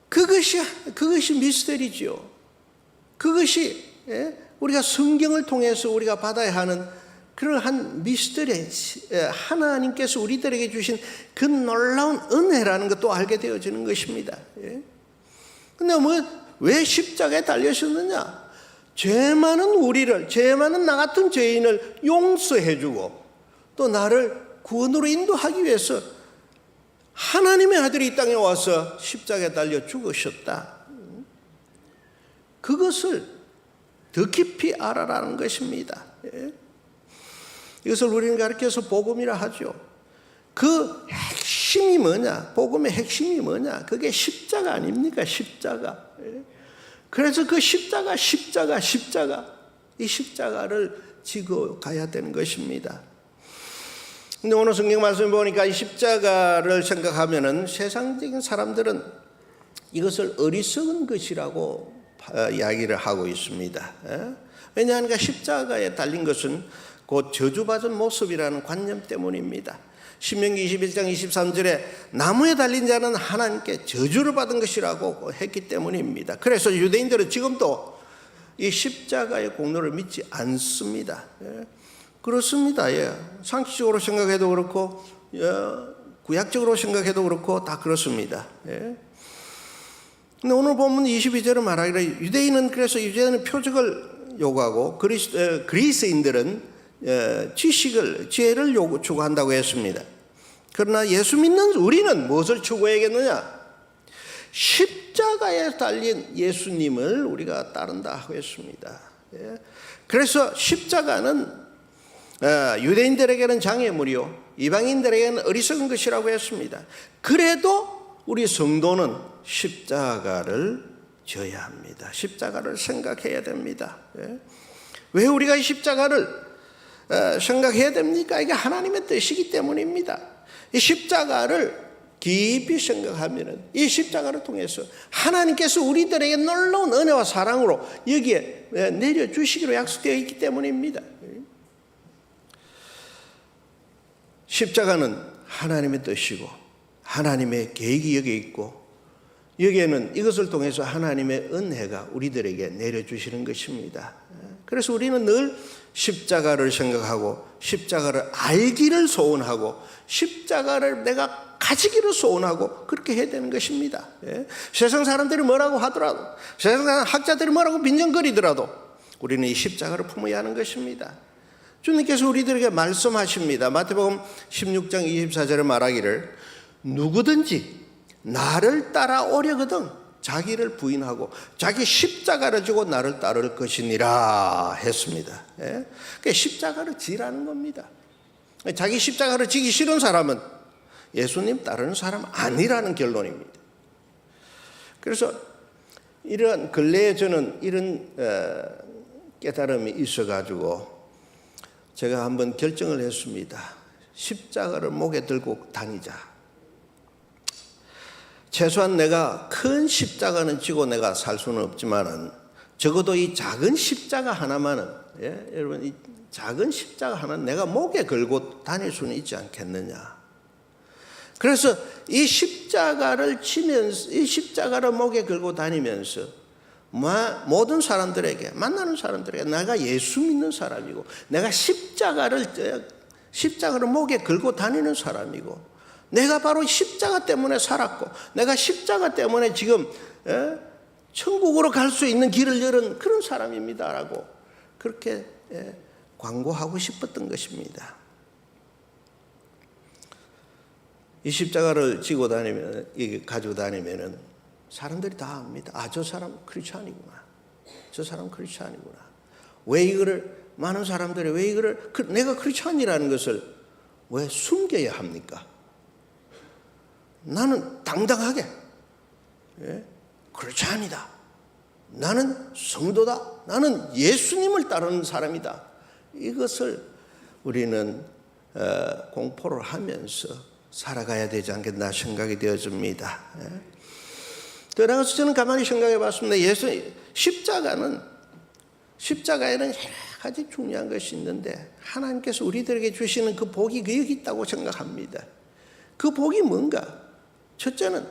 그것이 미스터리지요. 그것이 우리가 성경을 통해서 우리가 받아야 하는 그러한 미스터리, 하나님께서 우리들에게 주신 그 놀라운 은혜라는 것도 알게 되어지는 것입니다. 근데 왜 십자가에 달려셨느냐? 죄 많은 나 같은 죄인을 용서해주고 또 나를 구원으로 인도하기 위해서 하나님의 아들이 이 땅에 와서 십자가에 달려 죽으셨다. 그것을 더 깊이 알아라는 것입니다. 이것을 우리는 가르쳐서 복음이라 하죠. 그 핵심이 뭐냐? 복음의 핵심이 뭐냐? 그게 십자가 아닙니까? 십자가. 그래서 그 십자가, 이 십자가를 지고 가야 되는 것입니다. 근데 오늘 성경 말씀 보니까 이 십자가를 생각하면은 세상적인 사람들은 이것을 어리석은 것이라고 이야기를 하고 있습니다. 왜냐하면 십자가에 달린 것은 곧 저주받은 모습이라는 관념 때문입니다. 신명기 21장 23절에 나무에 달린 자는 하나님께 저주를 받은 것이라고 했기 때문입니다. 그래서 유대인들은 지금도 이 십자가의 공로를 믿지 않습니다. 그렇습니다. 상식적으로 생각해도 그렇고 구약적으로 생각해도 그렇고 다 그렇습니다. 근데 오늘 보면 22절을 말하기를 유대인은 표적을 요구하고 그리스인들은 지혜를 추구한다고 했습니다. 그러나 예수 믿는 우리는 무엇을 추구해야겠느냐? 십자가에 달린 예수님을 우리가 따른다 하고 했습니다. 그래서 십자가는 유대인들에게는 장애물이요 이방인들에게는 어리석은 것이라고 했습니다. 그래도 우리 성도는 십자가를 져야 합니다. 십자가를 생각해야 됩니다. 왜 우리가 이 십자가를 생각해야 됩니까? 이게 하나님의 뜻이기 때문입니다. 이 십자가를 깊이 생각하면 이 십자가를 통해서 하나님께서 우리들에게 놀라운 은혜와 사랑으로 여기에 내려주시기로 약속되어 있기 때문입니다. 십자가는 하나님의 뜻이고 하나님의 계획이 여기에 있고 여기에는 이것을 통해서 하나님의 은혜가 우리들에게 내려주시는 것입니다. 그래서 우리는 늘 십자가를 생각하고 십자가를 알기를 소원하고 십자가를 내가 가지기를 소원하고 그렇게 해야 되는 것입니다. 세상 사람들이 뭐라고 하더라도 세상 학자들이 뭐라고 빈정거리더라도 우리는 이 십자가를 품어야 하는 것입니다. 주님께서 우리들에게 말씀하십니다. 마태복음 16장 24절에 말하기를 누구든지 나를 따라오려거든 자기를 부인하고 자기 십자가를 지고 나를 따를 것이니라 했습니다. 그러니까 십자가를 지라는 겁니다. 자기 십자가를 지기 싫은 사람은 예수님 따르는 사람 아니라는 결론입니다. 그래서 이런 근래에 저는 이런 깨달음이 있어가지고 제가 한번 결정을 했습니다. 십자가를 목에 들고 다니자. 최소한 내가 큰 십자가는 지고 내가 살 수는 없지만은 적어도 이 작은 십자가 하나만은 여러분 이 작은 십자가 하나는 내가 목에 걸고 다닐 수는 있지 않겠느냐. 그래서 이 십자가를 치면서 이 십자가를 목에 걸고 다니면서 모든 사람들에게 만나는 사람들에게 내가 예수 믿는 사람이고 내가 십자가를 목에 걸고 다니는 사람이고 내가 바로 십자가 때문에 살았고 내가 십자가 때문에 지금 천국으로 갈 수 있는 길을 열은 그런 사람입니다라고 그렇게 광고하고 싶었던 것입니다. 이 십자가를 지고 다니면, 가지고 다니면은 사람들이 다 압니다. 아, 저 사람 크리스찬이구나. 저 사람 크리스찬이구나. 왜 이거를, 많은 사람들이 왜 이거를, 내가 크리스찬이라는 것을 왜 숨겨야 합니까? 나는 당당하게, 크리스찬이다. 나는 성도다. 나는 예수님을 따르는 사람이다. 이것을 우리는 공포를 하면서 살아가야 되지 않겠나 생각이 되어집니다. 더 나아가서 저는 가만히 생각해 봤습니다. 십자가에는 여러 가지 중요한 것이 있는데 하나님께서 우리들에게 주시는 그 복이 여기 있다고 생각합니다. 그 복이 뭔가? 첫째는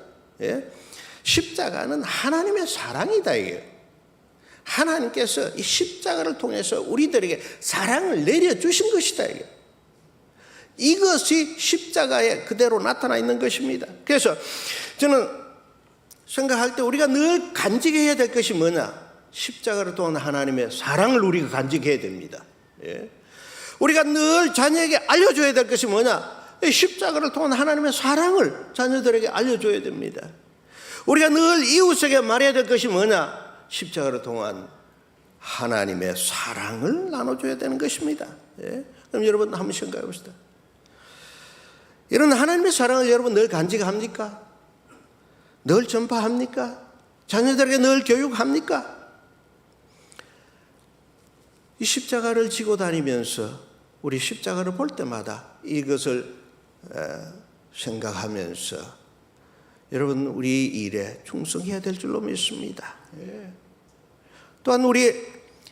십자가는 하나님의 사랑이다 이게요. 하나님께서 이 십자가를 통해서 우리들에게 사랑을 내려주신 것이다 이게. 이것이 십자가에 그대로 나타나 있는 것입니다. 그래서 저는 생각할 때 우리가 늘 간직해야 될 것이 뭐냐? 십자가를 통한 하나님의 사랑을 우리가 간직해야 됩니다. 우리가 늘 자녀에게 알려줘야 될 것이 뭐냐? 십자가를 통한 하나님의 사랑을 자녀들에게 알려줘야 됩니다. 우리가 늘 이웃에게 말해야 될 것이 뭐냐? 십자가를 통한 하나님의 사랑을 나눠줘야 되는 것입니다. 그럼 여러분 한번 생각해 봅시다. 이런 하나님의 사랑을 여러분 늘 간직합니까? 늘 전파합니까? 자녀들에게 늘 교육합니까? 이 십자가를 지고 다니면서 우리 십자가를 볼 때마다 이것을 생각하면서 여러분 우리 일에 충성해야 될 줄로 믿습니다. 또한 우리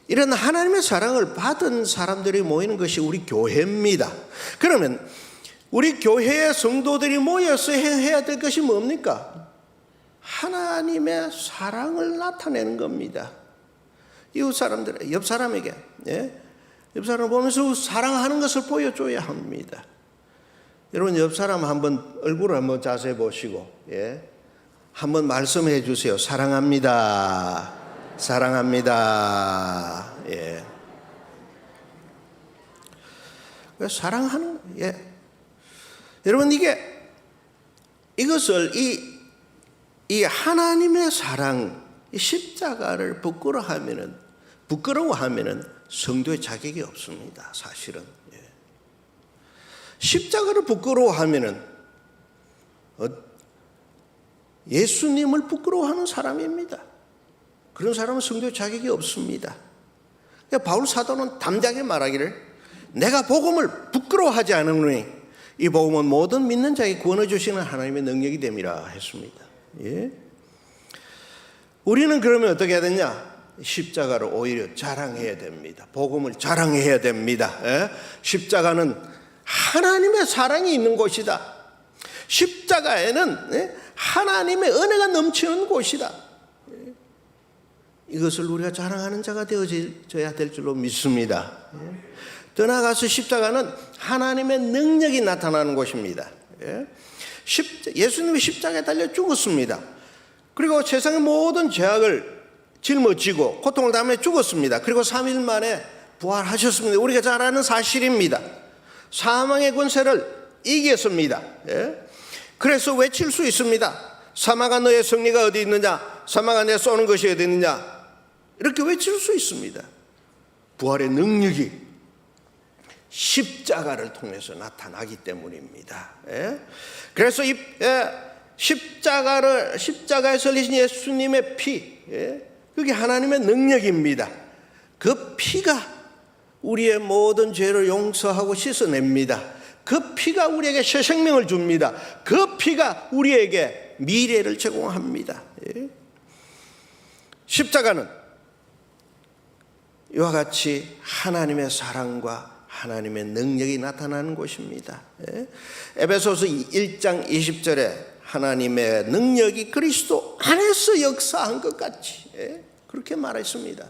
이런 하나님의 사랑을 받은 사람들이 모이는 것이 우리 교회입니다. 그러면 우리 교회의 성도들이 모여서 해야 될 것이 뭡니까? 하나님의 사랑을 나타내는 겁니다. 이웃 사람들, 옆 사람에게, 옆 사람을 보면서 사랑하는 것을 보여줘야 합니다. 여러분 옆 사람 한번 얼굴을 한번 자세히 보시고, 한번 말씀해 주세요. 사랑합니다. 사랑합니다. 사랑하는, 여러분 이것을 이 하나님의 사랑, 이 십자가를 부끄러워하면은 성도의 자격이 없습니다. 사실은 십자가를 부끄러워하면은 예수님을 부끄러워하는 사람입니다. 그런 사람은 성도의 자격이 없습니다. 그러니까 바울 사도는 담대하게 말하기를 내가 복음을 부끄러워하지 않으니 이 복음은 모든 믿는 자에게 구원해 주시는 하나님의 능력이 됨이라 했습니다. 우리는 그러면 어떻게 해야 되냐? 십자가를 오히려 자랑해야 됩니다. 복음을 자랑해야 됩니다. 십자가는 하나님의 사랑이 있는 곳이다. 십자가에는 하나님의 은혜가 넘치는 곳이다. 이것을 우리가 자랑하는 자가 되어져야 될 줄로 믿습니다. 더 나아가서 십자가는 하나님의 능력이 나타나는 곳입니다. 예수님이 십자가에 달려 죽었습니다. 그리고 세상의 모든 죄악을 짊어지고 고통을 당하며 죽었습니다. 그리고 3일 만에 부활하셨습니다. 우리가 잘 아는 사실입니다. 사망의 권세를 이겼습니다. 그래서 외칠 수 있습니다. 사망아 너의 승리가 어디 있느냐? 사망아 내 쏘는 것이 어디 있느냐? 이렇게 외칠 수 있습니다. 부활의 능력이 십자가를 통해서 나타나기 때문입니다. 그래서 이 십자가에서 흘리신 예수님의 피, 그게 하나님의 능력입니다. 그 피가 우리의 모든 죄를 용서하고 씻어냅니다. 그 피가 우리에게 새 생명을 줍니다. 그 피가 우리에게 미래를 제공합니다. 십자가는 이와 같이 하나님의 사랑과 하나님의 능력이 나타나는 곳입니다. 에베소서 1장 20절에 하나님의 능력이 그리스도 안에서 역사한 것 같이 그렇게 말했습니다.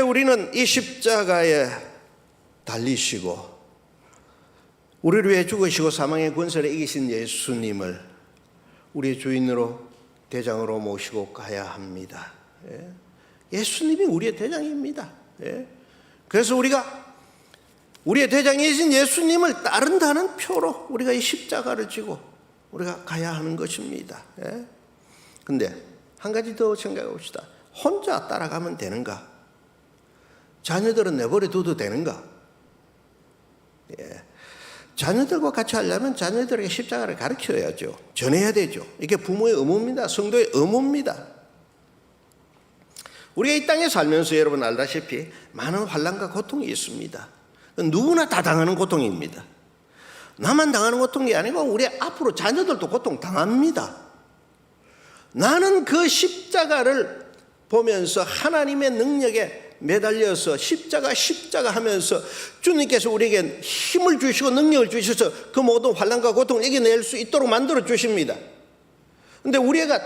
우리는 이 십자가에 달리시고 우리를 위해 죽으시고 사망의 권세를 이기신 예수님을 우리의 주인으로 대장으로 모시고 가야 합니다. 예수님이 우리의 대장입니다. 그래서 우리가 우리의 대장이신 예수님을 따른다는 표로 우리가 이 십자가를 지고 우리가 가야 하는 것입니다. 근데 한 가지 더 생각해 봅시다. 혼자 따라가면 되는가? 자녀들은 내버려 둬도 되는가? 자녀들과 같이 하려면 자녀들에게 십자가를 가르쳐야죠. 전해야 되죠. 이게 부모의 의무입니다. 성도의 의무입니다. 우리가 이 땅에 살면서 여러분 알다시피 많은 환난과 고통이 있습니다. 누구나 다 당하는 고통입니다. 나만 당하는 고통이 아니고 우리 앞으로 자녀들도 고통 당합니다. 나는 그 십자가를 보면서 하나님의 능력에 매달려서 십자가 하면서 주님께서 우리에게 힘을 주시고 능력을 주셔서 그 모든 환난과 고통을 이겨낼 수 있도록 만들어 주십니다. 그런데 우리가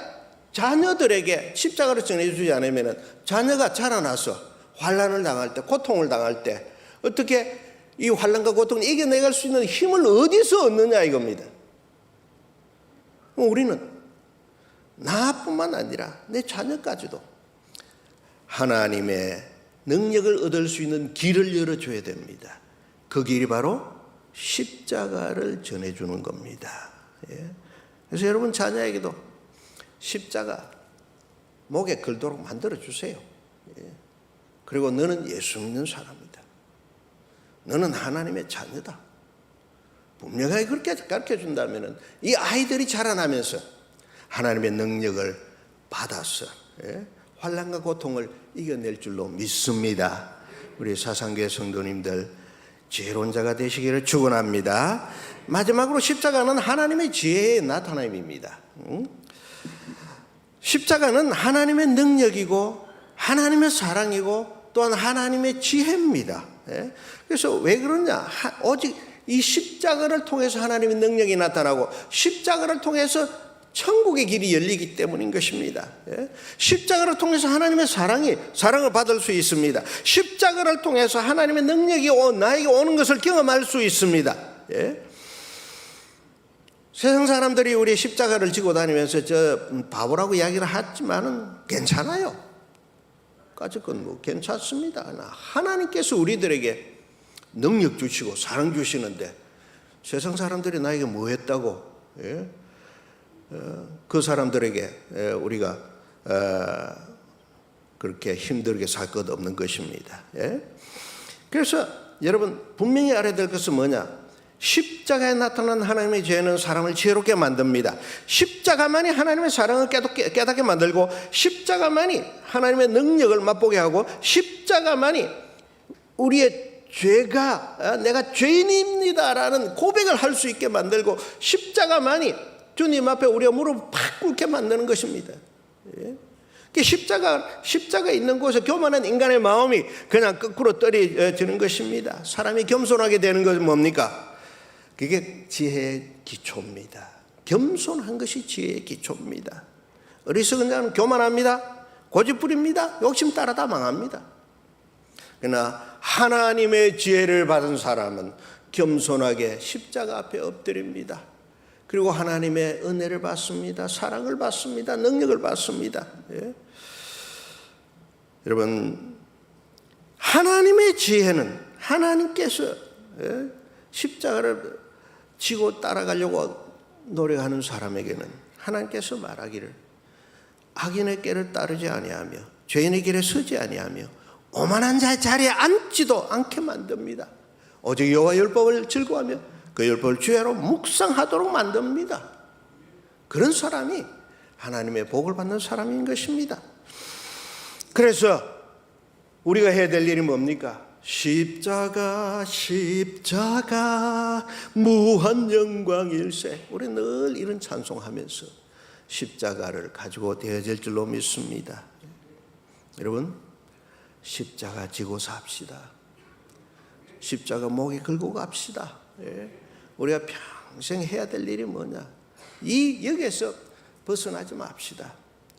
자녀들에게 십자가를 전해주지 않으면 자녀가 자라나서 환난을 당할 때, 고통을 당할 때 어떻게 이 환난과 고통을 이겨내갈 수 있는 힘을 어디서 얻느냐 이겁니다. 우리는 나뿐만 아니라 내 자녀까지도 하나님의 능력을 얻을 수 있는 길을 열어줘야 됩니다. 그 길이 바로 십자가를 전해주는 겁니다. 그래서 여러분 자녀에게도 십자가 목에 걸도록 만들어주세요. 그리고 너는 예수 믿는 사람이다. 너는 하나님의 자녀다. 분명하게 그렇게 가르쳐준다면 이 아이들이 자라나면서 하나님의 능력을 받아서 환난과 고통을 이겨낼 줄로 믿습니다. 우리 사상교회 성도님들 지혜로운 자가 되시기를 축원합니다. 마지막으로 십자가는 하나님의 지혜의 나타남입니다. 십자가는 하나님의 능력이고 하나님의 사랑이고 또한 하나님의 지혜입니다. 그래서 왜 그러냐? 오직 이 십자가를 통해서 하나님의 능력이 나타나고 십자가를 통해서 천국의 길이 열리기 때문인 것입니다. 십자가를 통해서 하나님의 사랑을 받을 수 있습니다. 십자가를 통해서 하나님의 능력이 나에게 오는 것을 경험할 수 있습니다. 세상 사람들이 우리 십자가를 지고 다니면서 저 바보라고 이야기를 하지만은 괜찮아요. 까짓건 뭐 괜찮습니다. 하나님께서 우리들에게 능력 주시고 사랑 주시는데 세상 사람들이 나에게 뭐 했다고 그 사람들에게 우리가 그렇게 힘들게 살 것 없는 것입니다. 그래서 여러분 분명히 알아야 될 것은 뭐냐? 십자가에 나타난 하나님의 지혜는 사람을 지혜롭게 만듭니다. 십자가만이 하나님의 사랑을 깨닫게 만들고 십자가만이 하나님의 능력을 맛보게 하고 십자가만이 우리의 죄가 내가 죄인입니다라는 고백을 할 수 있게 만들고 십자가만이 주님 앞에 우리가 무릎을 팍 꿇게 만드는 것입니다. 십자가 있는 곳에 교만한 인간의 마음이 그냥 거꾸로 떨어지는 것입니다. 사람이 겸손하게 되는 것은 뭡니까? 그게 지혜의 기초입니다. 겸손한 것이 지혜의 기초입니다. 어리석은 자는 교만합니다. 고집부립니다. 욕심 따라 다 망합니다. 그러나 하나님의 지혜를 받은 사람은 겸손하게 십자가 앞에 엎드립니다. 그리고 하나님의 은혜를 받습니다. 사랑을 받습니다. 능력을 받습니다. 여러분 하나님의 지혜는 하나님께서 십자가를 지고 따라가려고 노력하는 사람에게는 하나님께서 말하기를 악인의 길을 따르지 아니하며 죄인의 길에 서지 아니하며 오만한 자의 자리에 앉지도 않게 만듭니다. 오직 여호와 율법을 즐거워하며 그 율법을 주야로 묵상하도록 만듭니다. 그런 사람이 하나님의 복을 받는 사람인 것입니다. 그래서 우리가 해야 될 일이 뭡니까? 십자가 무한 영광일세. 우리 늘 이런 찬송하면서 십자가를 가지고 되어질 줄로 믿습니다. 여러분 십자가 지고 삽시다. 십자가 목에 걸고 갑시다. 우리가 평생 해야 될 일이 뭐냐? 이 역에서 벗어나지 맙시다.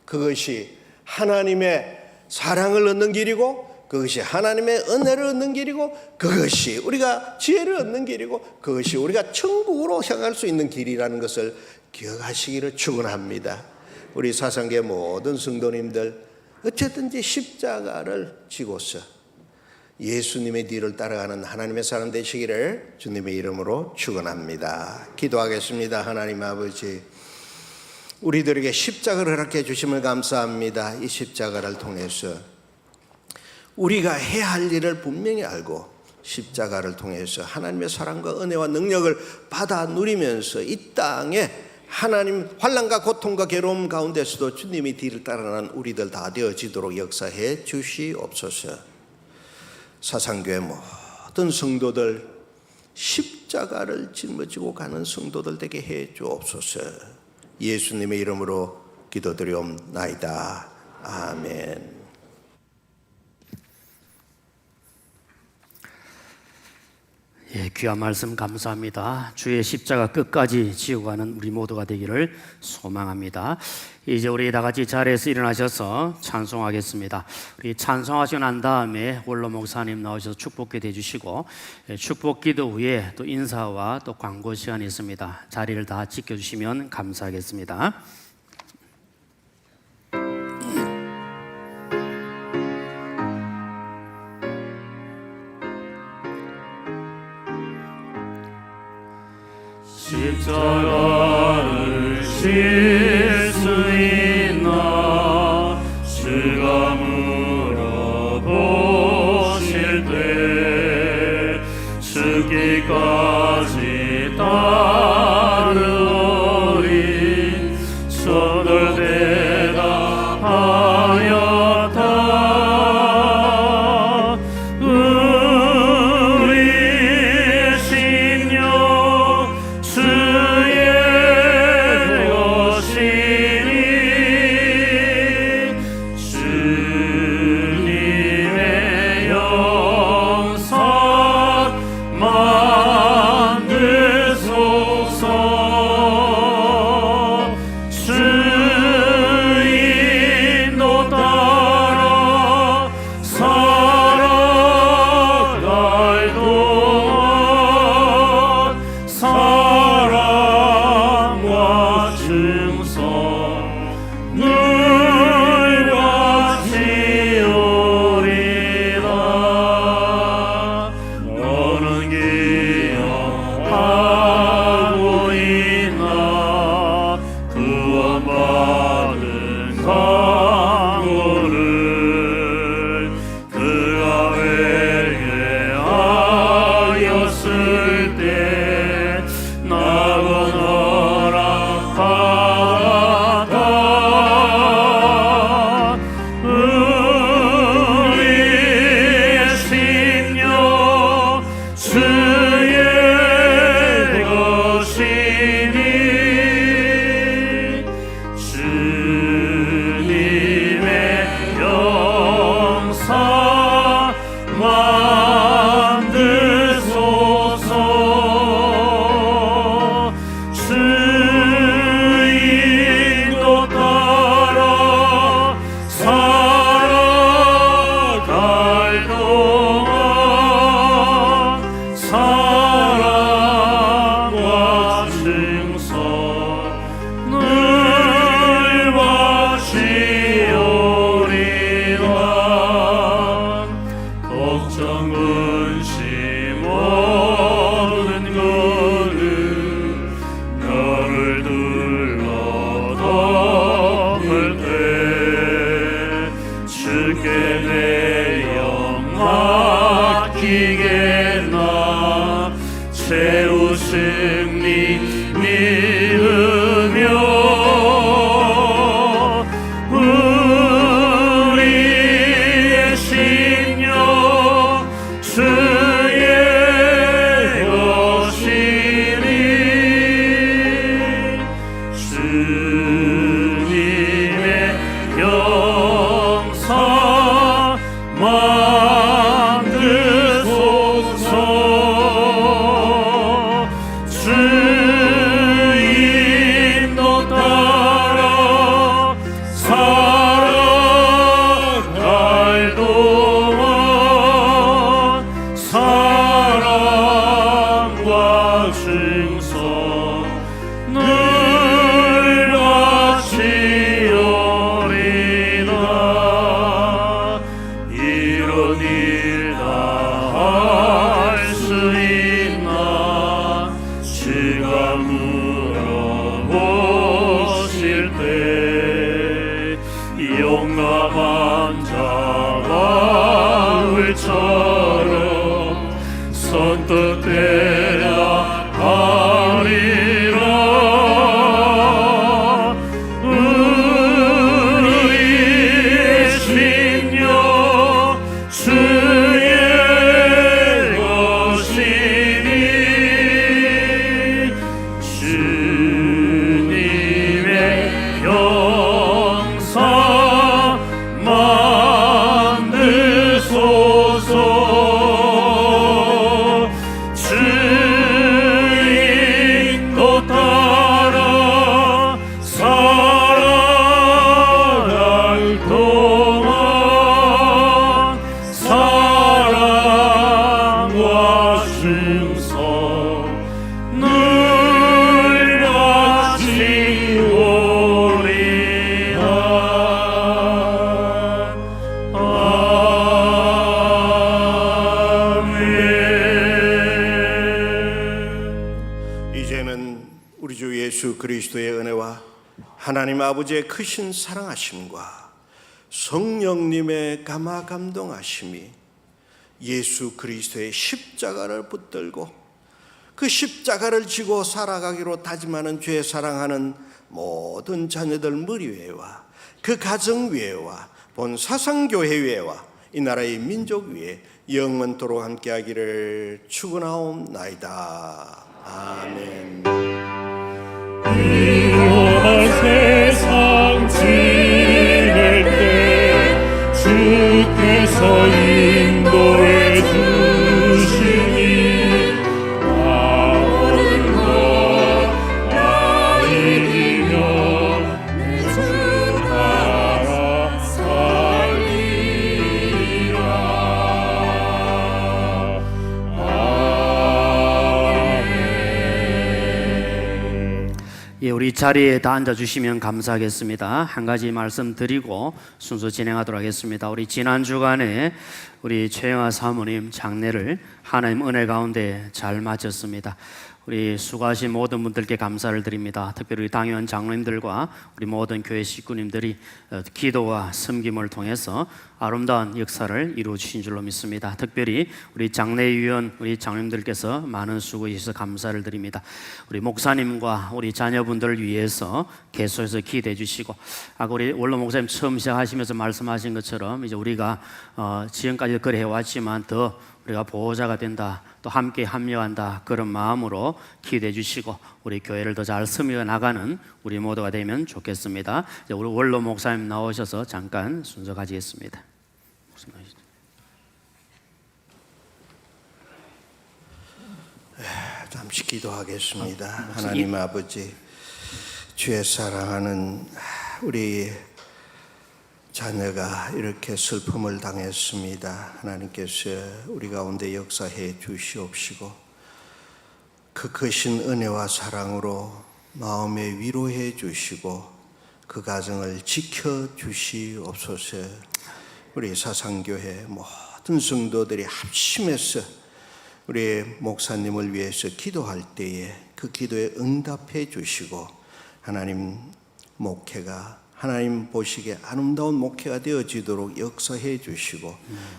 그것이 하나님의 사랑을 얻는 길이고 그것이 하나님의 은혜를 얻는 길이고, 그것이 우리가 지혜를 얻는 길이고, 그것이 우리가 천국으로 향할 수 있는 길이라는 것을 기억하시기를 축원합니다. 우리 사상계 모든 성도님들 어쨌든지 십자가를 지고서 예수님의 뒤를 따라가는 하나님의 사람 되시기를 주님의 이름으로 축원합니다. 기도하겠습니다. 하나님 아버지, 우리들에게 십자가를 허락해 주심을 감사합니다. 이 십자가를 통해서 우리가 해야 할 일을 분명히 알고 십자가를 통해서 하나님의 사랑과 은혜와 능력을 받아 누리면서 이 땅에 하나님 환난과 고통과 괴로움 가운데서도 주님의 뒤를 따라가는 우리들 다 되어지도록 역사해 주시옵소서. 사상교회 모든 성도들 십자가를 짊어지고 가는 성도들 되게 해 주옵소서. 예수님의 이름으로 기도드리옵나이다. 아멘. 예, 귀한 말씀 감사합니다. 주의 십자가 끝까지 지고 가는 우리 모두가 되기를 소망합니다. 이제 우리 다 같이 자리에서 일어나셔서 찬송하겠습니다. 우리 찬송하시고 난 다음에 원로 목사님 나오셔서 축복기도 해주시고, 축복기도 후에 또 인사와 또 광고 시간이 있습니다. 자리를 다 지켜주시면 감사하겠습니다. 십자가를 질 수 있나 주가 물어보실 때 죽기까지 따르리 저들 대답하였다. 우리의 신령 주의 것이니 주님의 영상 만드소서. 주인도 따라 살아갈 동안 사랑과 충성 늘 바치오리다. 너는 기억하고 있나 구원받은 강구를 그가 회개하였을 때 나고 너락받았다. 우리의 심령 주의 것이니 주님의 영상 만드소서. 주인도 따라 살아갈 동안 사랑과 충성 늘 바치오리다. 걱정 근심 없는 거는 너를 둘러 덮을 때 주께 내 영 맡기겠나. 최후 승리 믿으며 우리의 심령 주의 것이니 주님의 영상 처럼 선뜻 대답하리라. 우리의 심령 주의 것이니 주님의 영사 만드소서. 주인 도 따라 살아갈 동안 사랑과 충성 늘 같이 오리라. 아멘. 이제는 우리 주 예수 그리스도의 은혜와 하나님 아버지의 크신 사랑하심과 성령님의 감화 감동하심이 예수 그리스도의 십자가를 붙들고 그 십자가를 지고 살아가기로 다짐하는 죄 사랑하는 모든 자녀들 머리 위에와 그 가정 위에와 본 사상교회 위에와 이 나라의 민족 위에 영원토록 함께하기를 축원하옵나이다. 아멘. 이런 세상 지낼 때 주께서 인도해 주시니 모든 것 나이며 내 주 따라 살리라. 예, 우리 자리에 다 앉아주시면 감사하겠습니다. 한 가지 말씀드리고 순서 진행하도록 하겠습니다. 우리 지난 주간에 우리 최영아 사모님 장례를 하나님 은혜 가운데 잘 마쳤습니다. 우리 수고하신 모든 분들께 감사를 드립니다. 특별히 우리 당회원 장로님들과 우리 모든 교회 식구님들이 기도와 섬김을 통해서 아름다운 역사를 이루어 주신 줄로 믿습니다. 특별히 우리 장례위원 우리 장로님들께서 많은 수고해 주셔서 감사를 드립니다. 우리 목사님과 우리 자녀분들을 위해서 계속해서 기도해 주시고, 아까 우리 원로 목사님 처음 시작하시면서 말씀하신 것처럼 이제 우리가 지금까지 그래 해왔지만 더 우리가 보호자가 된다, 또 함께 합류한다, 그런 마음으로 기도해 주시고 우리 교회를 더 잘 섬겨 나가는 우리 모두가 되면 좋겠습니다. 이제 우리 원로 목사님 나오셔서 잠깐 순서 가지겠습니다. 잠시 기도하겠습니다. 하나님 아버지, 주의 사랑하는 우리 자녀가 이렇게 슬픔을 당했습니다. 하나님께서 우리 가운데 역사해 주시옵시고 그 크신 은혜와 사랑으로 마음에 위로해 주시고 그 가정을 지켜 주시옵소서. 우리 사상교회 모든 성도들이 합심해서 우리 목사님을 위해서 기도할 때에 그 기도에 응답해 주시고 하나님 목회가 하나님 보시기에 아름다운 목회가 되어지도록 역사해 주시고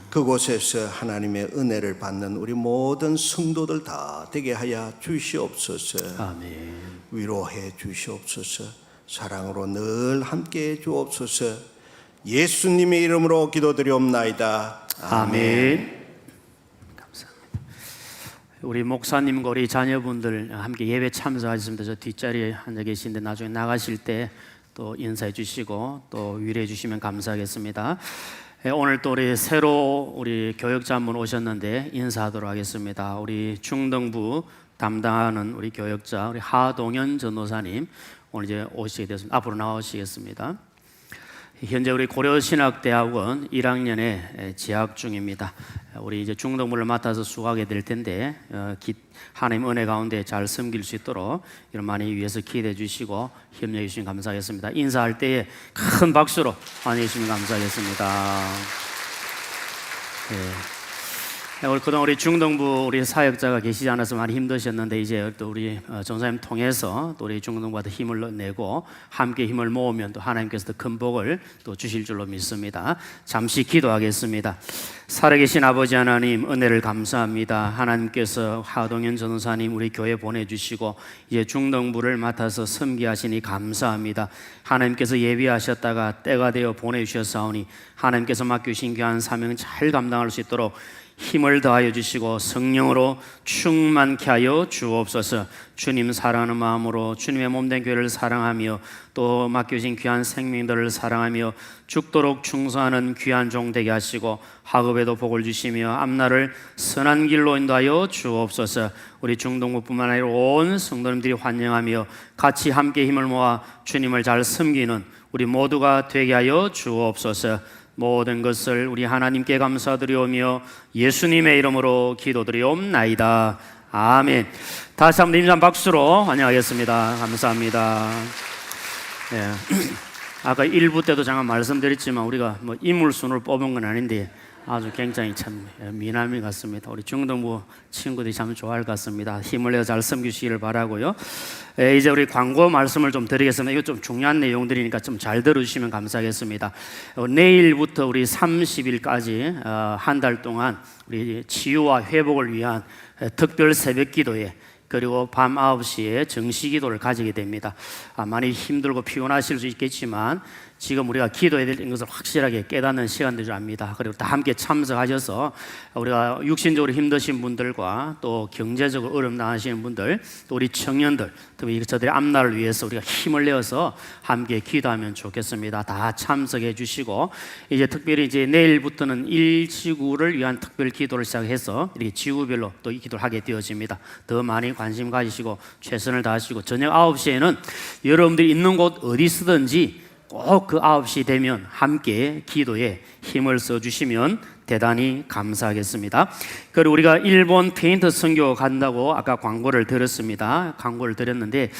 그곳에서 하나님의 은혜를 받는 우리 모든 성도들 다 되게 하여 주시옵소서. 아멘. 위로해 주시옵소서. 사랑으로 늘 함께해 주옵소서. 예수님의 이름으로 기도드리옵나이다. 아멘. 감사합니다. 우리 목사님과 우리 자녀분들 함께 예배 참석하셨습니다. 저 뒷자리에 앉아 계신데 나중에 나가실 때 또 인사해 주시고 또 위로해 주시면 감사하겠습니다. 오늘 또 우리 새로 우리 교역자 한 분 오셨는데 인사하도록 하겠습니다. 우리 중등부 담당하는 우리 교역자 우리 하동현 전도사님 오늘 이제 오시게 됐습니다. 앞으로 나오시겠습니다. 현재 우리 고려신학대학원 1학년에 재학 중입니다. 우리 이제 중등부를 맡아서 수고하게 될 텐데 하나님 은혜 가운데 잘 섬길 수 있도록 이런 많이 위해서 기대해 주시고 협력해 주시면 감사하겠습니다. 인사할 때에 큰 박수로 환영해 주시면 감사하겠습니다. 네. 우리 그동안 우리 중동부 우리 사역자가 계시지 않아서 많이 힘드셨는데 이제 또 우리 전사님 통해서 또 우리 중동부한테 힘을 내고 함께 힘을 모으면 또 하나님께서 더 큰 복을 또 주실 줄로 믿습니다. 잠시 기도하겠습니다. 살아계신 아버지 하나님 은혜를 감사합니다. 하나님께서 하동현 전사님 우리 교회 보내주시고 이제 중동부를 맡아서 섬기하시니 감사합니다. 하나님께서 예비하셨다가 때가 되어 보내주셨사오니 하나님께서 맡기신 귀한 사명 잘 감당할 수 있도록 힘을 더하여 주시고 성령으로 충만케 하여 주옵소서. 주님 사랑하는 마음으로 주님의 몸된 교회를 사랑하며 또 맡겨진 귀한 생명들을 사랑하며 죽도록 충성하는 귀한 종 되게 하시고 학업에도 복을 주시며 앞날을 선한 길로 인도하여 주옵소서. 우리 중동부뿐만 아니라 온 성도님들이 환영하며 같이 함께 힘을 모아 주님을 잘 섬기는 우리 모두가 되게 하여 주옵소서. 모든 것을 우리 하나님께 감사드리오며 예수님의 이름으로 기도드리옵나이다. 아멘. 다시 한번 임산 박수로 환영하겠습니다. 감사합니다. 예. 아까 1부 때도 잠깐 말씀드렸지만 우리가 뭐 인물순으로 뽑은 건 아닌데 아주 굉장히 참 미남이 같습니다. 우리 중동부 친구들이 참 좋아할 것 같습니다. 힘을 내어 잘 섬기시기를 바라고요. 이제 우리 광고 말씀을 좀 드리겠습니다. 이거 좀 중요한 내용들이니까 좀 잘 들어주시면 감사하겠습니다. 내일부터 우리 30일까지 한 달 동안 우리 치유와 회복을 위한 특별 새벽 기도회 그리고 밤 9시에 정시 기도를 가지게 됩니다. 많이 힘들고 피곤하실 수 있겠지만 지금 우리가 기도해야 될 것을 확실하게 깨닫는 시간들이 줄 압니다. 그리고 다 함께 참석하셔서 우리가 육신적으로 힘드신 분들과 또 경제적으로 어려움 당하시는 분들 또 우리 청년들 특히 저들의 앞날을 위해서 우리가 힘을 내어서 함께 기도하면 좋겠습니다. 다 참석해 주시고 이제 특별히 이제 내일부터는 1지구를 위한 특별 기도를 시작해서 이렇게 지구별로 또 이 기도를 하게 되어집니다. 더 많이 관심 가지시고 최선을 다하시고 저녁 9시에는 여러분들이 있는 곳 어디서든지 꼭 그 9시 되면 함께 기도에 힘을 써주시면 대단히 감사하겠습니다. 그리고 우리가 일본 페인트 선교 간다고 아까 광고를 드렸습니다. 광고를 드렸는데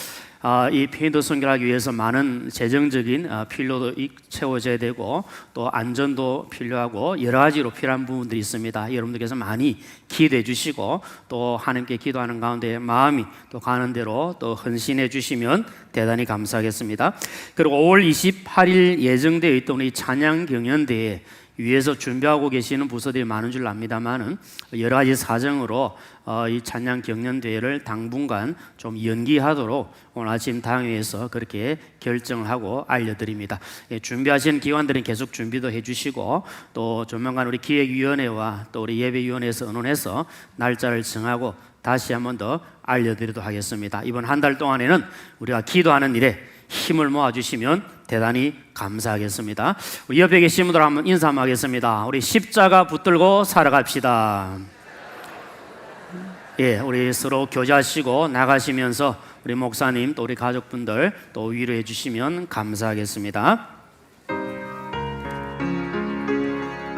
이 페인트 선교를 하기 위해서 많은 재정적인 필요도 채워져야 되고 또 안전도 필요하고 여러 가지로 필요한 부분들이 있습니다. 여러분들께서 많이 기도해 주시고 또 하나님께 기도하는 가운데 마음이 또 가는 대로 또 헌신해 주시면 대단히 감사하겠습니다. 그리고 5월 28일 예정되어 있던 이 찬양 경연대회 위에서 준비하고 계시는 부서들이 많은 줄 압니다만은 여러 가지 사정으로 이 찬양 경연대회를 당분간 좀 연기하도록 오늘 아침 당회에서 그렇게 결정을 하고 알려드립니다. 준비하시는 기관들은 계속 준비도 해주시고 또 조만간 우리 기획위원회와 또 우리 예배위원회에서 의논해서 날짜를 정하고 다시 한 번 더 알려드리도록 하겠습니다. 이번 한 달 동안에는 우리가 기도하는 일에 힘을 모아주시면 대단히 감사하겠습니다. 우리 옆에 계신 분들 한번 인사 한번 하겠습니다. 우리 십자가 붙들고 살아갑시다. 예, 우리 서로 교제하시고 나가시면서 우리 목사님 또 우리 가족분들 또 위로해 주시면 감사하겠습니다.